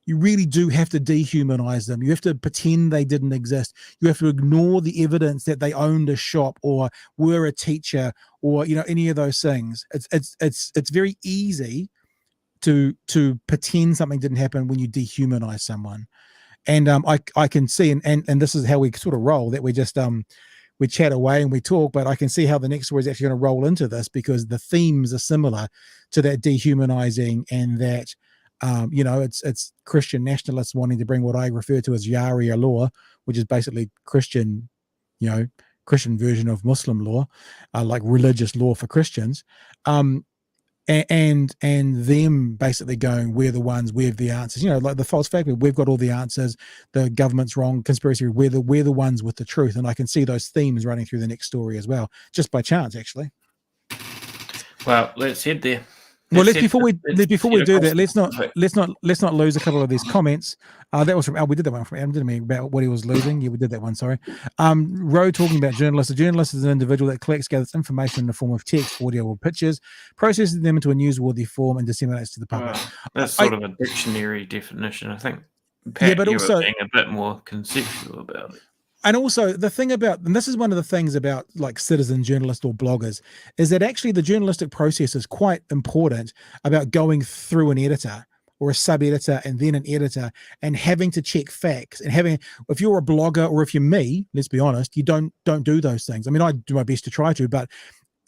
You really do have to dehumanize them. You have to pretend they didn't exist. You have to ignore the evidence that they owned a shop or were a teacher or any of those things. It's very easy to pretend something didn't happen when you dehumanize someone. And I can see, and this is how we sort of roll, that we just we chat away and we talk, but I can see how the next story is actually going to roll into this, because the themes are similar to that dehumanizing, and that it's Christian nationalists wanting to bring what I refer to as Sharia law, which is basically Christian version of Muslim law, like religious law for Christians. And them basically going, we're the ones, we have the answers, like the false flag, we've got all the answers, the government's wrong, conspiracy, we're the ones with the truth. And I can see those themes running through the next story as well, just by chance, actually. Well, let's head there. Before we do that, let's not lose a couple of these comments. That was from we did that one from Adam, didn't we? About what he was losing. Yeah, we did that one. Sorry. Roe talking about journalists. A journalist is an individual that collects, gathers information in the form of text, audio, or pictures, processes them into a newsworthy form, and disseminates to the public. That's sort of a dictionary definition, I think. Pat, but also being a bit more conceptual about it. And also the thing about, and this is one of the things about like citizen journalists or bloggers, is that actually the journalistic process is quite important about going through an editor or a sub-editor and then an editor and having to check facts, and if you're a blogger, or if you're me, let's be honest, you don't do those things. I mean, I do my best to try to, but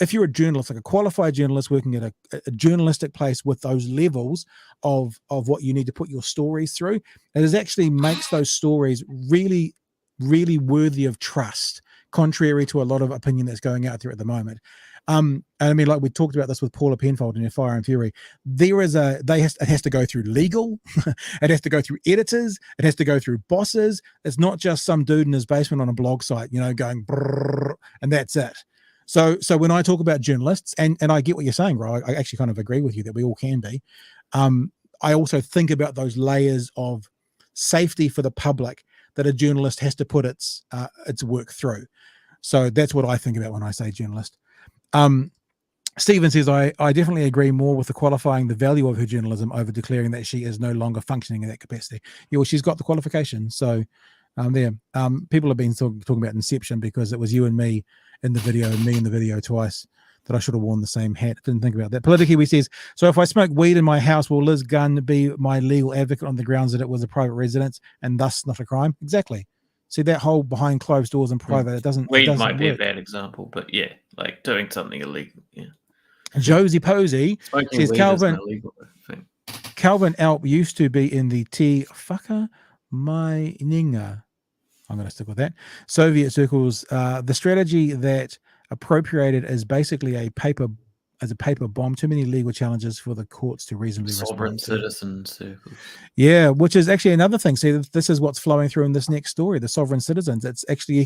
if you're a journalist, like a qualified journalist working at a journalistic place with those levels of what you need to put your stories through, it actually makes those stories really, really worthy of trust, contrary to a lot of opinion that's going out there at the moment. And I mean, like we talked about this with Paula Penfold in Fire and Fury, it has to go through legal, it has to go through editors, it has to go through bosses. It's not just some dude in his basement on a blog site, going brrr, and that's it. So when I talk about journalists, and I get what you're saying, bro, I actually kind of agree with you that we all can be. I also think about those layers of safety for the public that a journalist has to put its work through. So that's what I think about when I say journalist. Stephen says, I definitely agree more with the qualifying the value of her journalism over declaring that she is no longer functioning in that capacity. Yeah, well, she's got the qualification. So people have been talking about Inception because it was you and me in the video and me in the video twice, that I should have worn the same hat. Didn't think about that. Politically, says, so if I smoke weed in my house, will Liz Gunn be my legal advocate on the grounds that it was a private residence and thus not a crime? Exactly. See, that whole behind closed doors and private, it doesn't. Weed it doesn't might be work. a bad example, but yeah, like doing something illegal. Yeah. Josie Posey says, Kelvyn Alp used to be in the Te Whaka Maininga. I'm going to stick with that. Soviet circles, the strategy that appropriated is basically a paper paper bomb. Too many legal challenges for the courts to reasonably Sovereign respond to. citizen circles. Yeah, which is actually another thing. See, this is what's flowing through in this next story, the sovereign citizens. It's actually,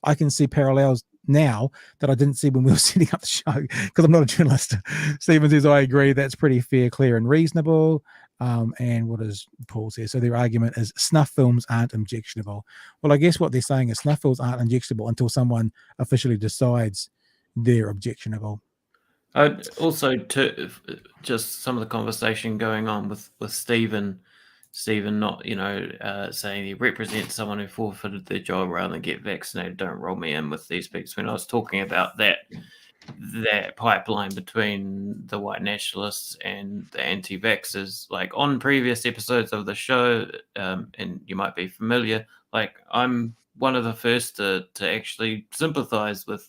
I can see parallels now that I didn't see when we were setting up the show, because I'm not a journalist. Stephen says, I agree, that's pretty fair, clear, and reasonable. And what does Paul say? So their argument is snuff films aren't objectionable. Well, I guess what they're saying is snuff films aren't objectionable until someone officially decides they're objectionable. Also, to just some of the conversation going on with Stephen not, saying he represents someone who forfeited their job rather than get vaccinated. Don't roll me in with these people. When I was talking about that pipeline between the white nationalists and the anti-vaxxers, like on previous episodes of the show, and you might be familiar, like I'm one of the first to actually sympathize with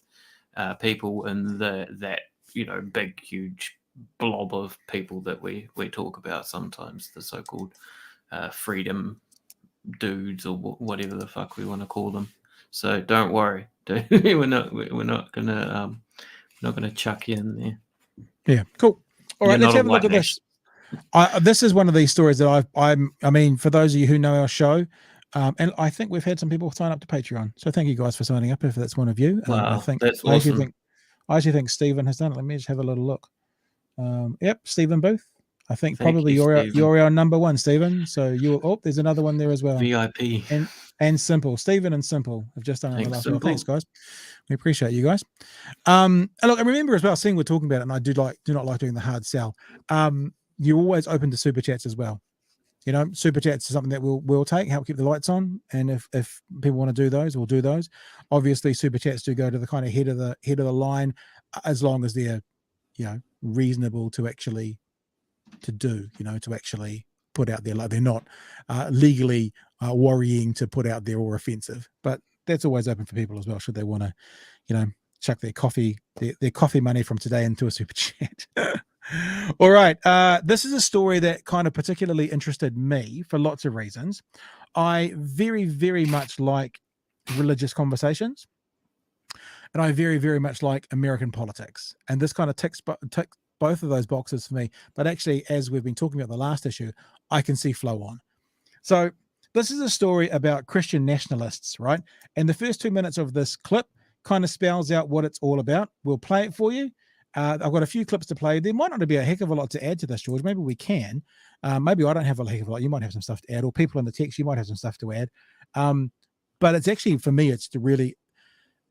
people in that big, huge blob of people that we talk about sometimes, the so-called freedom dudes or whatever the fuck we want to call them. So don't worry, we're not gonna chuck you in there. Yeah, cool. All right, let's have a look at this. This is one of these stories that I mean, for those of you who know our show, and I think we've had some people sign up to Patreon. So thank you guys for signing up if that's one of you. Wow, I think that's awesome. I actually think Stephen has done it. Let me just have a little look. Yep, Stephen Booth. I think Thank probably you, you're our number one, Stephen. So there's another one there as well. VIP. And Simple. Stephen and Simple have just done it last well. Thanks, guys. We appreciate you guys. And look, I remember as well, seeing we're talking about it, and I do not like doing the hard sell. You're always open to super chats as well. Super chats is something that we'll take, help keep the lights on. And if people want to do those, we'll do those. Obviously, super chats do go to the kind of head of the line, as long as they're, reasonable to actually put out there. Like they're not legally worrying to put out there or offensive. But that's always open for people as well, should they want to, chuck their coffee money from today into a super chat. All right. This is a story that kind of particularly interested me for lots of reasons. I very, very much like religious conversations, and I very, very much like American politics. And this kind of ticks both of those boxes for me. But actually, as we've been talking about the last issue, I can see flow on. So this is a story about Christian nationalists, right? And the first 2 minutes of this clip kind of spells out what it's all about. We'll play it for you. I've got a few clips to play. There might not be a heck of a lot to add to this, George. Maybe we can. Maybe I don't have a heck of a lot. You might have some stuff to add, or people in the text, you might have some stuff to add. But it's actually, for me, it's the really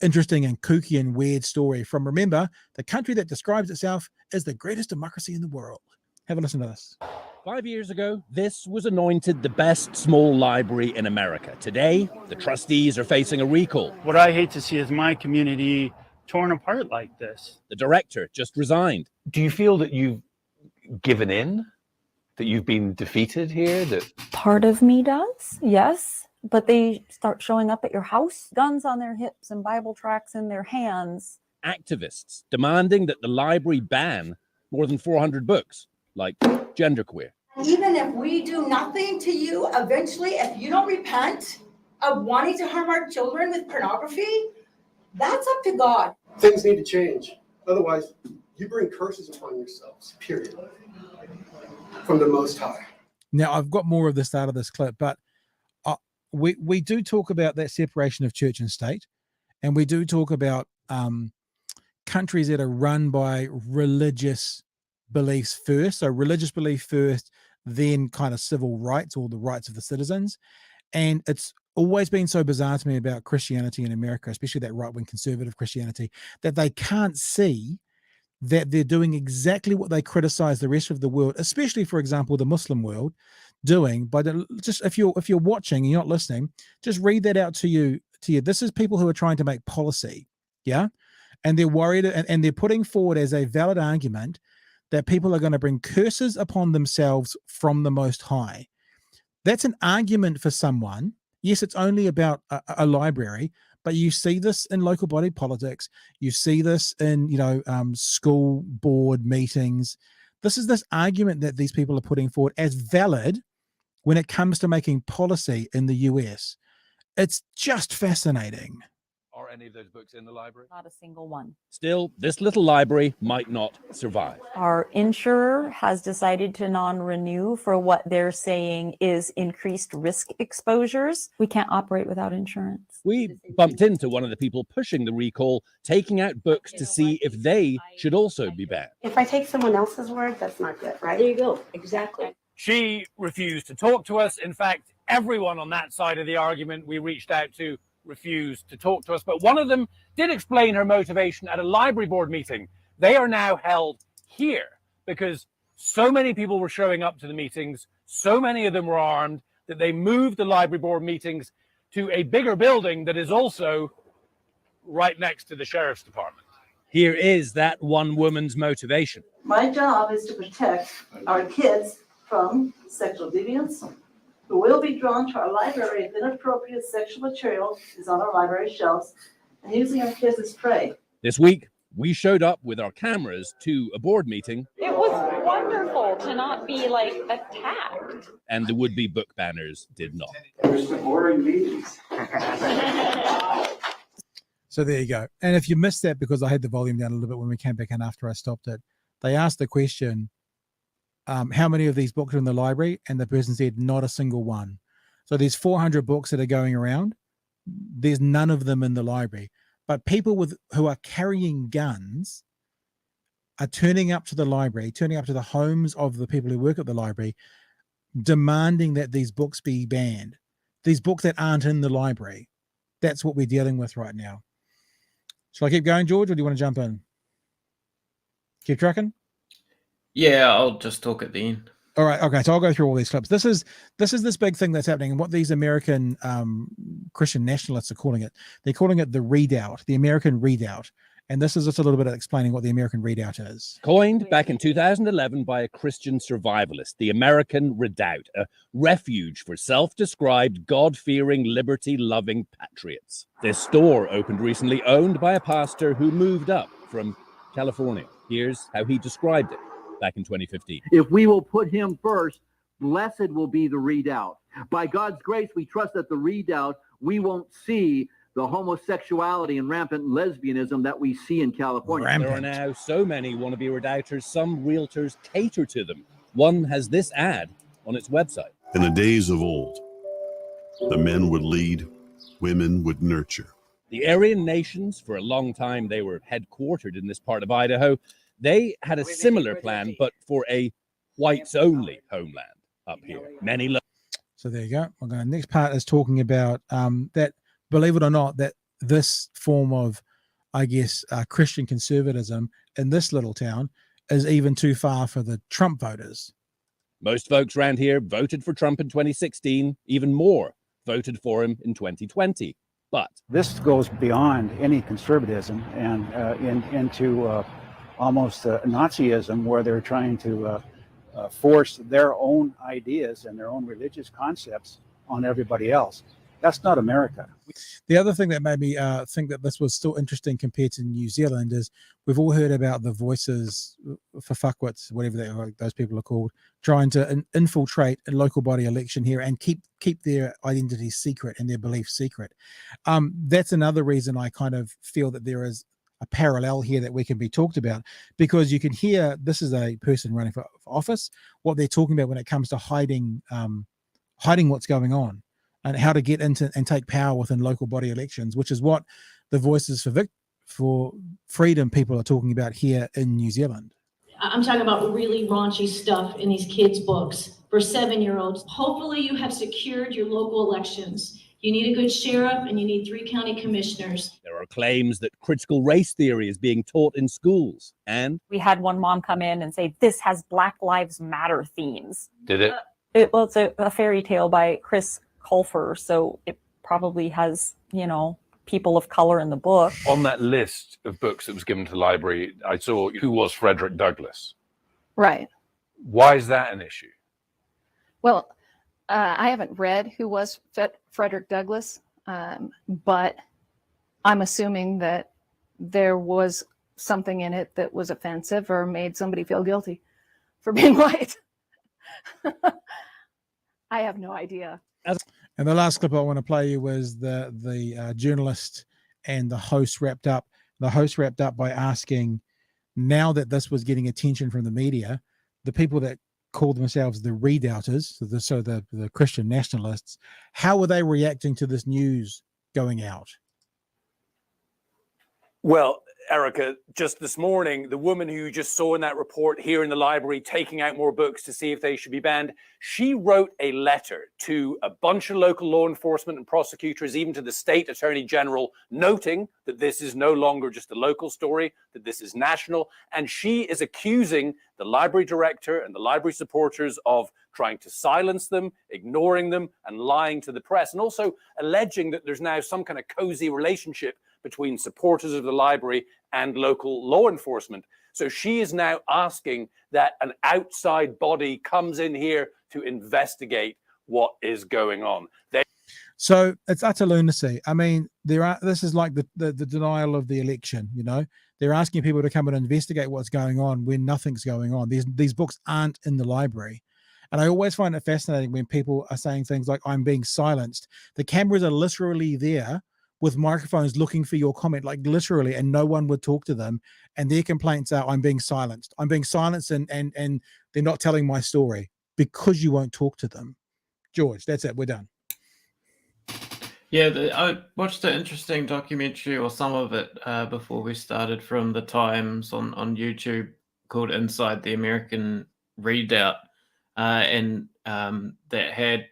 interesting and kooky and weird story from, remember, the country that describes itself as the greatest democracy in the world. Have a listen to this. 5 years ago, this was anointed the best small library in America. Today, the trustees are facing a recall. What I hate to see is my community torn apart like this. The director just resigned. Do you feel that you've given in? That you've been defeated here? That part of me does, yes. But they start showing up at your house, guns on their hips and Bible tracts in their hands. Activists demanding that the library ban more than 400 books, like genderqueer. Even if we do nothing to you, eventually, if you don't repent of wanting to harm our children with pornography, that's up to God. Things need to change. Otherwise, you bring curses upon yourselves, period. From the Most High. Now, I've got more of this out of this clip, but we do talk about that separation of church and state, and we do talk about countries that are run by religious beliefs first. So religious belief first, then kind of civil rights, or the rights of the citizens. And it's always been so bizarre to me about Christianity in America, especially that right-wing conservative Christianity, that they can't see that they're doing exactly what they criticize the rest of the world, especially, for example, the Muslim world, doing. But just if you're watching and you're not listening, just read that out to you. This is people who are trying to make policy, yeah, and they're worried, and they're putting forward as a valid argument that people are going to bring curses upon themselves from the Most High. That's an argument for someone. Yes, it's only about a library, but you see this in local body politics. You see this in, school board meetings. This is this argument that these people are putting forward as valid when it comes to making policy in the US. It's just fascinating. Our any of those books in the library? Not a single one. Still, this little library might not survive. Our insurer has decided to non-renew for what they're saying is increased risk exposures. We can't operate without insurance. We bumped into one of the people pushing the recall, taking out books to see if they should also be banned. If I take someone else's word, that's not good, right? There you go. Exactly. She refused to talk to us. In fact, everyone on that side of the argument we reached out to refused to talk to us. But one of them did explain her motivation at a library board meeting. They are now held here because so many people were showing up to the meetings, so many of them were armed, that they moved the library board meetings to a bigger building that is also right next to the sheriff's department. Here is that one woman's motivation. My job is to protect our kids from sexual deviance, who will be drawn to our library if inappropriate sexual material is on our library shelves, and using our kids as prey. This week, we showed up with our cameras to a board meeting. It was wonderful to not be like attacked. And the would-be book banners did not. There's some boring meetings. So there you go. And if you missed that, because I had the volume down a little bit when we came back in after I stopped it, they asked the question, how many of these books are in the library? And the person said, not a single one. So there's 400 books that are going around. There's none of them in the library. But people who are carrying guns are turning up to the library, turning up to the homes of the people who work at the library, demanding that these books be banned. These books that aren't in the library. That's what we're dealing with right now. Shall I keep going, George, or do you want to jump in? Keep trucking? Yeah, I'll just talk at the end. All right. Okay. So I'll go through all these clips. This is this big thing that's happening, and what these American Christian nationalists are calling it. They're calling it the readout, the American readout. And this is just a little bit of explaining what the American readout is. Coined back in 2011 by a Christian survivalist, the American Redoubt, a refuge for self-described, God-fearing, liberty-loving patriots. This store opened recently, owned by a pastor who moved up from California. Here's how he described it back in 2015. If we will put him first, blessed will be the readout. By God's grace, we trust that the readout, we won't see the homosexuality and rampant lesbianism that we see in California. There are now so many wannabe redoubters, some realtors cater to them. One has this ad on its website. In the days of old, the men would lead, women would nurture. The Aryan nations, for a long time, they were headquartered in this part of Idaho. They had a similar plan, but for a whites-only homeland up here. So there you go. The next part is talking about that, believe it or not, that this form of, I guess, Christian conservatism in this little town is even too far for the Trump voters. Most folks around here voted for Trump in 2016. Even more voted for him in 2020. But this goes beyond any conservatism and into almost Nazism, where they're trying to force their own ideas and their own religious concepts on everybody else. That's not America. The other thing that made me think that this was still interesting compared to New Zealand is we've all heard about the voices for fuckwits, whatever those people are called, trying to infiltrate a local body election here and keep their identity secret and their beliefs secret. That's another reason I kind of feel that there is a parallel here that we can be talked about, because you can hear this is a person running for office, what they're talking about when it comes to hiding what's going on and how to get into and take power within local body elections, which is what the Voices for Freedom people are talking about here in New Zealand. I'm talking about really raunchy stuff in these kids' books for 7-year-olds. Hopefully you have secured your local elections. You need a good sheriff and you need 3 county commissioners. there are claims that critical race theory is being taught in schools. And we had one mom come in and say, this has Black Lives Matter themes. Did it? Well, it's a fairy tale by Chris Colfer, so it probably has, you know, people of color in the book. On that list of books that was given to the library, I saw Who Was Frederick Douglass? Right. Why is that an issue? Well, I haven't read Who Was Frederick Douglass, but I'm assuming that there was something in it that was offensive or made somebody feel guilty for being white. I have no idea. And the last clip I want to play you was the journalist and the host wrapped up by asking, now that this was getting attention from the media, the people that call themselves the redoubters, so the Christian nationalists, how were they reacting to this news going out? Well, Erica, just this morning, the woman who you just saw in that report here in the library taking out more books to see if they should be banned, she wrote a letter to a bunch of local law enforcement and prosecutors, even to the state attorney general, noting that this is no longer just a local story, that this is national. And she is accusing the library director and the library supporters of trying to silence them, ignoring them, and lying to the press, and also alleging that there's now some kind of cozy relationship between supporters of the library and local law enforcement. So she is now asking that an outside body comes in here to investigate what is going on. So it's utter lunacy. I mean, this is like the denial of the election, you know. They're asking people to come and investigate what's going on when nothing's going on. These books aren't in the library. And I always find it fascinating when people are saying things like, I'm being silenced. The cameras are literally there with microphones looking for your comment, like literally, and no one would talk to them. And their complaints are, I'm being silenced. I'm being silenced and they're not telling my story because you won't talk to them. George, that's it. We're done. Yeah, I watched an interesting documentary, or some of it, before we started, from the Times on YouTube, called Inside the American Redoubt. And that had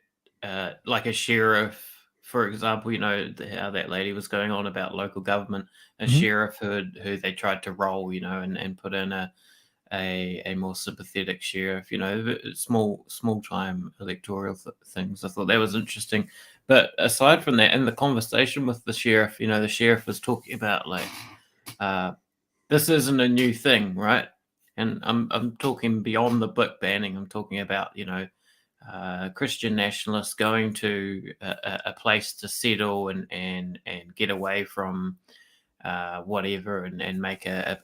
like a sheriff, for example, you know, how that lady was going on about local government, a sheriff who they tried to roll, you know, and put in a more sympathetic sheriff, you know, small time electoral things. I thought that was interesting. But aside from that, in the conversation with the sheriff, you know, the sheriff was talking about like, this isn't a new thing, right? And I'm talking beyond the book banning. I'm talking about, you know, Christian nationalists going to a place to settle and get away from whatever and make a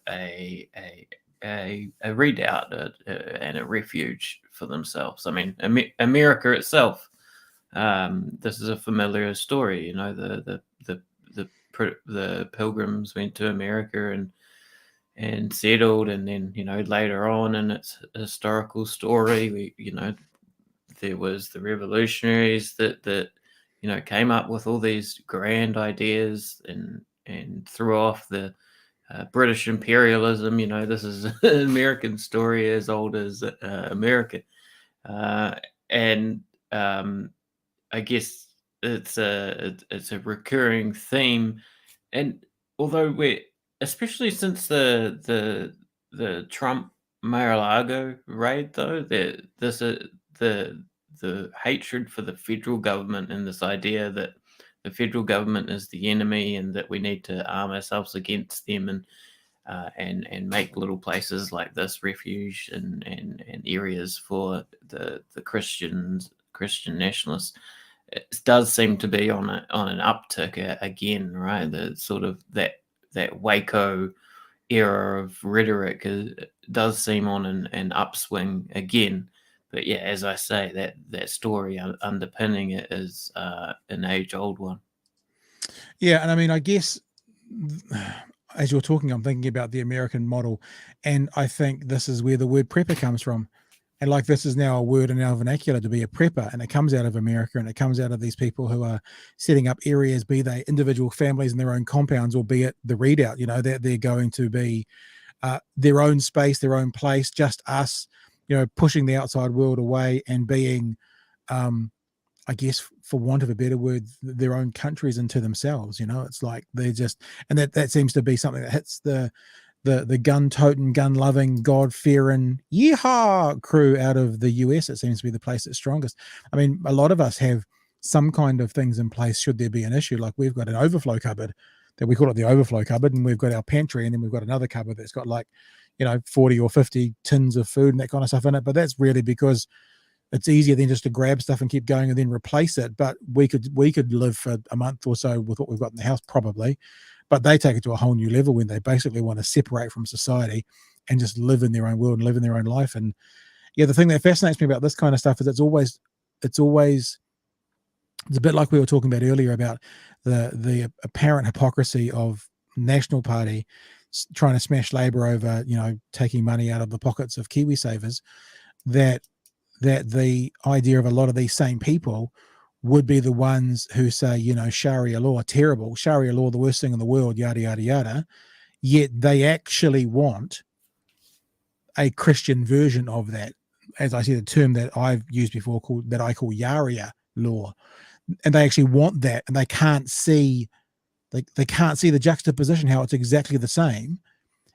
redoubt and a refuge for themselves. I mean, America itself. This is a familiar story. You know, the Pilgrims went to America and settled, and then, you know, later on in its historical story, there was the revolutionaries that you know, came up with all these grand ideas and threw off the British imperialism. You know, this is an American story as old as America, and I guess it's a recurring theme. And although especially since the Trump Mar-a-Lago raid, though, the hatred for the federal government and this idea that the federal government is the enemy and that we need to arm ourselves against them and make little places like this refuge and areas for the Christian nationalists, it does seem to be on an uptick again, right? The sort of that Waco era of rhetoric does seem on an upswing again. But yeah, as I say, that story underpinning it is an age-old one. Yeah, and I mean, I guess as you're talking, I'm thinking about the American model, and I think this is where the word prepper comes from. And like, this is now a word in our vernacular, to be a prepper, and it comes out of America, and it comes out of these people who are setting up areas, be they individual families in their own compounds, or be it the redoubt, you know, that they're going to be their own space, their own place, just us, you know, pushing the outside world away and being, I guess, for want of a better word, their own countries into themselves. You know, it's like they're just, and that seems to be something that hits the gun-toting, gun-loving, God-fearing, yeehaw crew out of the US. It seems to be the place that's strongest. I mean, a lot of us have some kind of things in place should there be an issue. Like, we've got an overflow cupboard that we call it the overflow cupboard, and we've got our pantry, and then we've got another cupboard that's got, like, you know, 40 or 50 tins of food and that kind of stuff in it. But that's really because it's easier than just to grab stuff and keep going and then replace it. But we could live for a month or so with what we've got in the house, probably. But they take it to a whole new level when they basically want to separate from society and just live in their own world and live in their own life. And yeah, the thing that fascinates me about this kind of stuff is it's always It's a bit like we were talking about earlier about the apparent hypocrisy of National Party trying to smash Labor over, taking money out of the pockets of Kiwisavers, that the idea of a lot of these same people would be the ones who say, Sharia law, terrible, Sharia law, the worst thing in the world, yada, yada, yada. Yet they actually want a Christian version of that. As I said, a term that I've used before that I call Yaria law. And they actually want that, and they can't see the juxtaposition, how it's exactly the same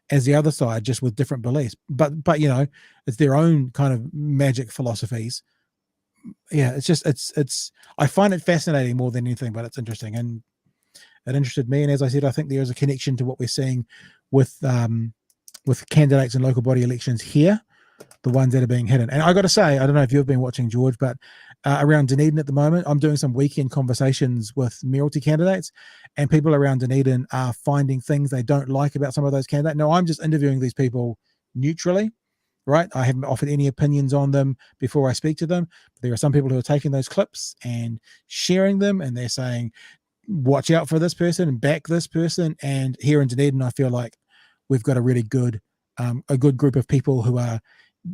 as the other side, just with different beliefs. But it's their own kind of magic philosophies. Yeah, it's I find it fascinating more than anything, but it's interesting, and it interested me. And as I said, I think there is a connection to what we're seeing with candidates in local body elections here, the ones that are being hidden. And I got to say, I don't know if you've been watching, George, but around Dunedin at the moment, I'm doing some weekend conversations with mayoralty candidates, and people around Dunedin are finding things they don't like about some of those candidates. No, I'm just interviewing these people neutrally, right? I haven't offered any opinions on them before I speak to them. But there are some people who are taking those clips and sharing them, and they're saying, watch out for this person and back this person. And here in Dunedin, I feel like we've got a really good group of people who are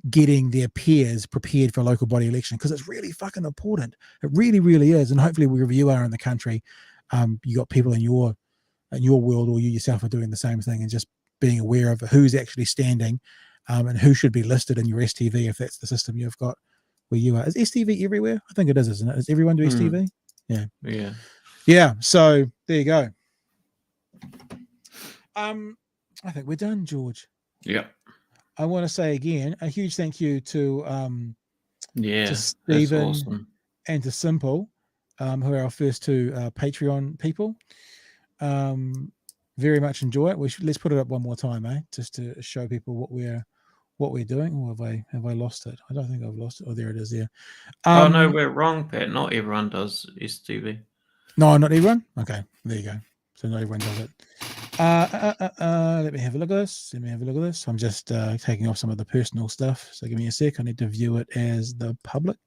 getting their peers prepared for a local body election, because it's really fucking important. It really, really is. And hopefully wherever you are in the country, you got people in your world, or you yourself are doing the same thing, and just being aware of who's actually standing and who should be listed in your STV, if that's the system you've got where you are. Is STV everywhere? I think it is, isn't it? Is everyone do STV? Yeah. So there you go. I think we're done, George. Yeah. I want to say again a huge thank you to Stephen awesome. and to Simple, who are our first two Patreon people. Very much enjoy it. Let's put it up one more time, just to show people what we're doing. Or have I lost it? I don't think I've lost it. Oh, there it is. There. Oh no, we're wrong, Pat. Not everyone does STV. No, not everyone. Okay, there you go. So not everyone does it. Let me have a look at this. I'm just taking off some of the personal stuff. So give me a sec. I need to view it as the public.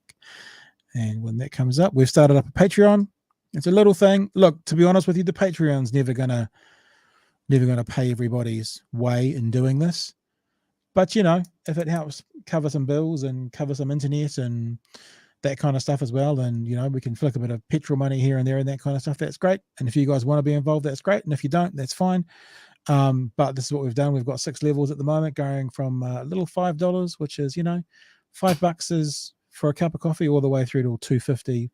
And when that comes up, we've started up a Patreon. It's a little thing. Look, to be honest with you, the Patreon's never gonna pay everybody's way in doing this. But if it helps cover some bills and cover some internet and that kind of stuff as well, then we can flick a bit of petrol money here and there and that kind of stuff. That's great. And if you guys want to be involved, that's great. And if you don't, that's fine. But this is what we've done. We've got 6 levels at the moment, going from a little $5, which is $5 is for a cup of coffee, all the way through to $2.50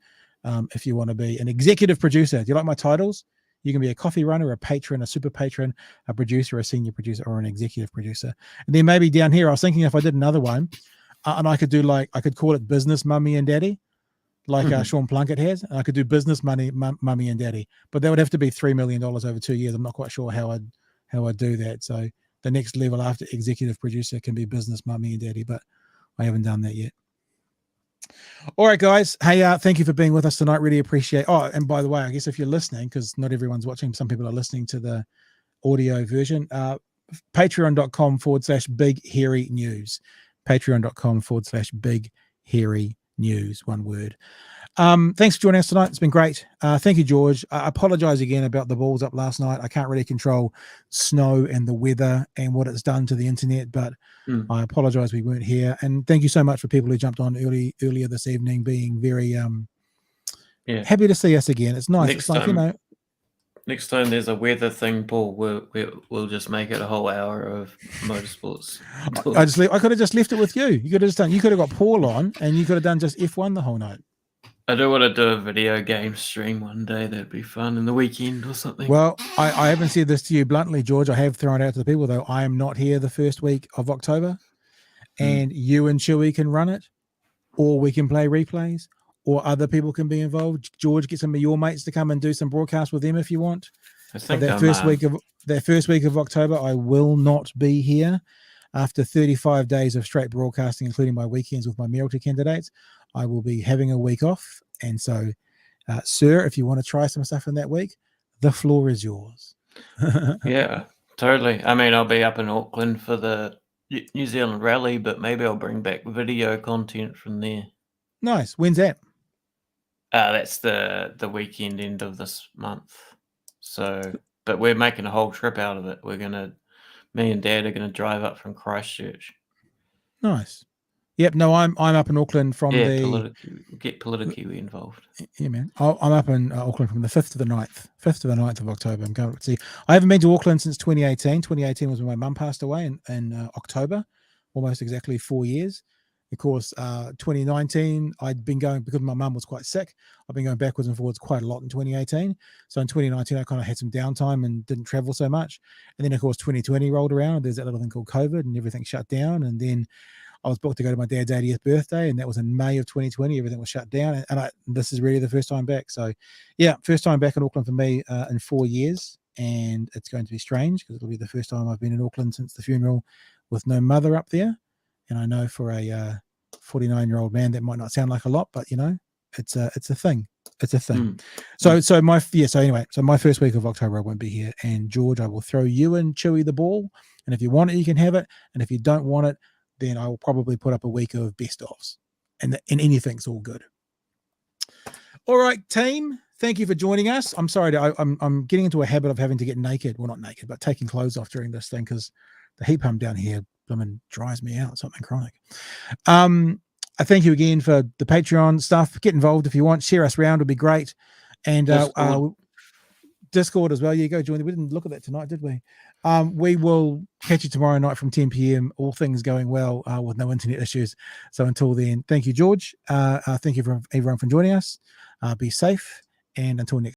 if you want to be an executive producer. Do you like my titles? You can be a coffee runner, a patron, a super patron, a producer, a senior producer, or an executive producer. And then maybe down here, I was thinking if I did another one, and I could do I could call it business mummy and daddy, like Sean Plunkett has. And I could do business money mummy and daddy, but that would have to be $3 million over 2 years. I'm not quite sure how I'd do that. So the next level after executive producer can be business mummy and daddy, but I haven't done that yet. All right, guys. Hey, thank you for being with us tonight. Really appreciate. Oh, and by the way, I guess if you're listening, because not everyone's watching, some people are listening to the audio version. Patreon.com/big hairy news. Patreon.com/big hairy news, one word. Thanks for joining us tonight. It's been great. Thank you, George. I apologize again about the balls up last night. I can't really control snow and the weather and what it's done to the internet, but I apologize we weren't here. And thank you so much for people who jumped on earlier this evening, being very happy to see us again. It's nice. It's like, next time there's a weather thing, Paul, we'll just make it a whole hour of motorsports. I could have just left it with you. You could have got Paul on, and you could have done just F1 the whole night. I do want to do a video game stream one day. That'd be fun in the weekend or something. Well, I haven't said this to you bluntly, George. I have thrown it out to the people, though. I am not here the first week of October, and you and Chewy can run it, or we can play replays, or other people can be involved. George, get some of your mates to come and do some broadcasts with them if you want. I think that first week of October, I will not be here. After 35 days of straight broadcasting, including my weekends with my mayoralty candidates, I will be having a week off. And so, sir, if you want to try some stuff in that week, the floor is yours. Yeah, totally. I mean, I'll be up in Auckland for the New Zealand rally, but maybe I'll bring back video content from there. Nice. When's that? That's the weekend end of this month. So, but we're making a whole trip out of it. Me and Dad are gonna drive up from Christchurch. Nice. Yep. No, I'm up in Auckland from get Politikiwi involved. Yeah, man. I'm up in Auckland from the 5th to the 9th. 5th to the 9th of October. I'm going to see. I haven't been to Auckland since 2018. 2018 was when my mum passed away in October, almost exactly 4 years. Of course, 2019, I'd been going because my mum was quite sick. I've been going backwards and forwards quite a lot in 2018. So in 2019, I kind of had some downtime and didn't travel so much. And then, of course, 2020 rolled around. There's that little thing called COVID and everything shut down. And then I was booked to go to my dad's 80th birthday, and that was in May of 2020. Everything was shut down. And this is really the first time back. So, yeah, first time back in Auckland for me in 4 years. And it's going to be strange because it'll be the first time I've been in Auckland since the funeral with no mother up there. And I know for a 49-year-old man that might not sound like a lot, but it's a thing. It's a thing. So my first week of October I won't be here. And George, I will throw you and Chewy the ball. And if you want it, you can have it. And if you don't want it, then I will probably put up a week of best ofs. And anything's all good. All right, team. Thank you for joining us. I'm sorry, I'm getting into a habit of having to get naked. Well, not naked, but taking clothes off during this thing because the heat pump down here dries me out, something chronic. I thank you again for the Patreon stuff. Get involved if you want. Share us around would be great. And Discord as well. Yeah, go join. We didn't look at that tonight, did we? We will catch you tomorrow night from 10 p.m. All things going well with no internet issues. So until then, thank you, George. Thank you everyone for joining us. Be safe. And until next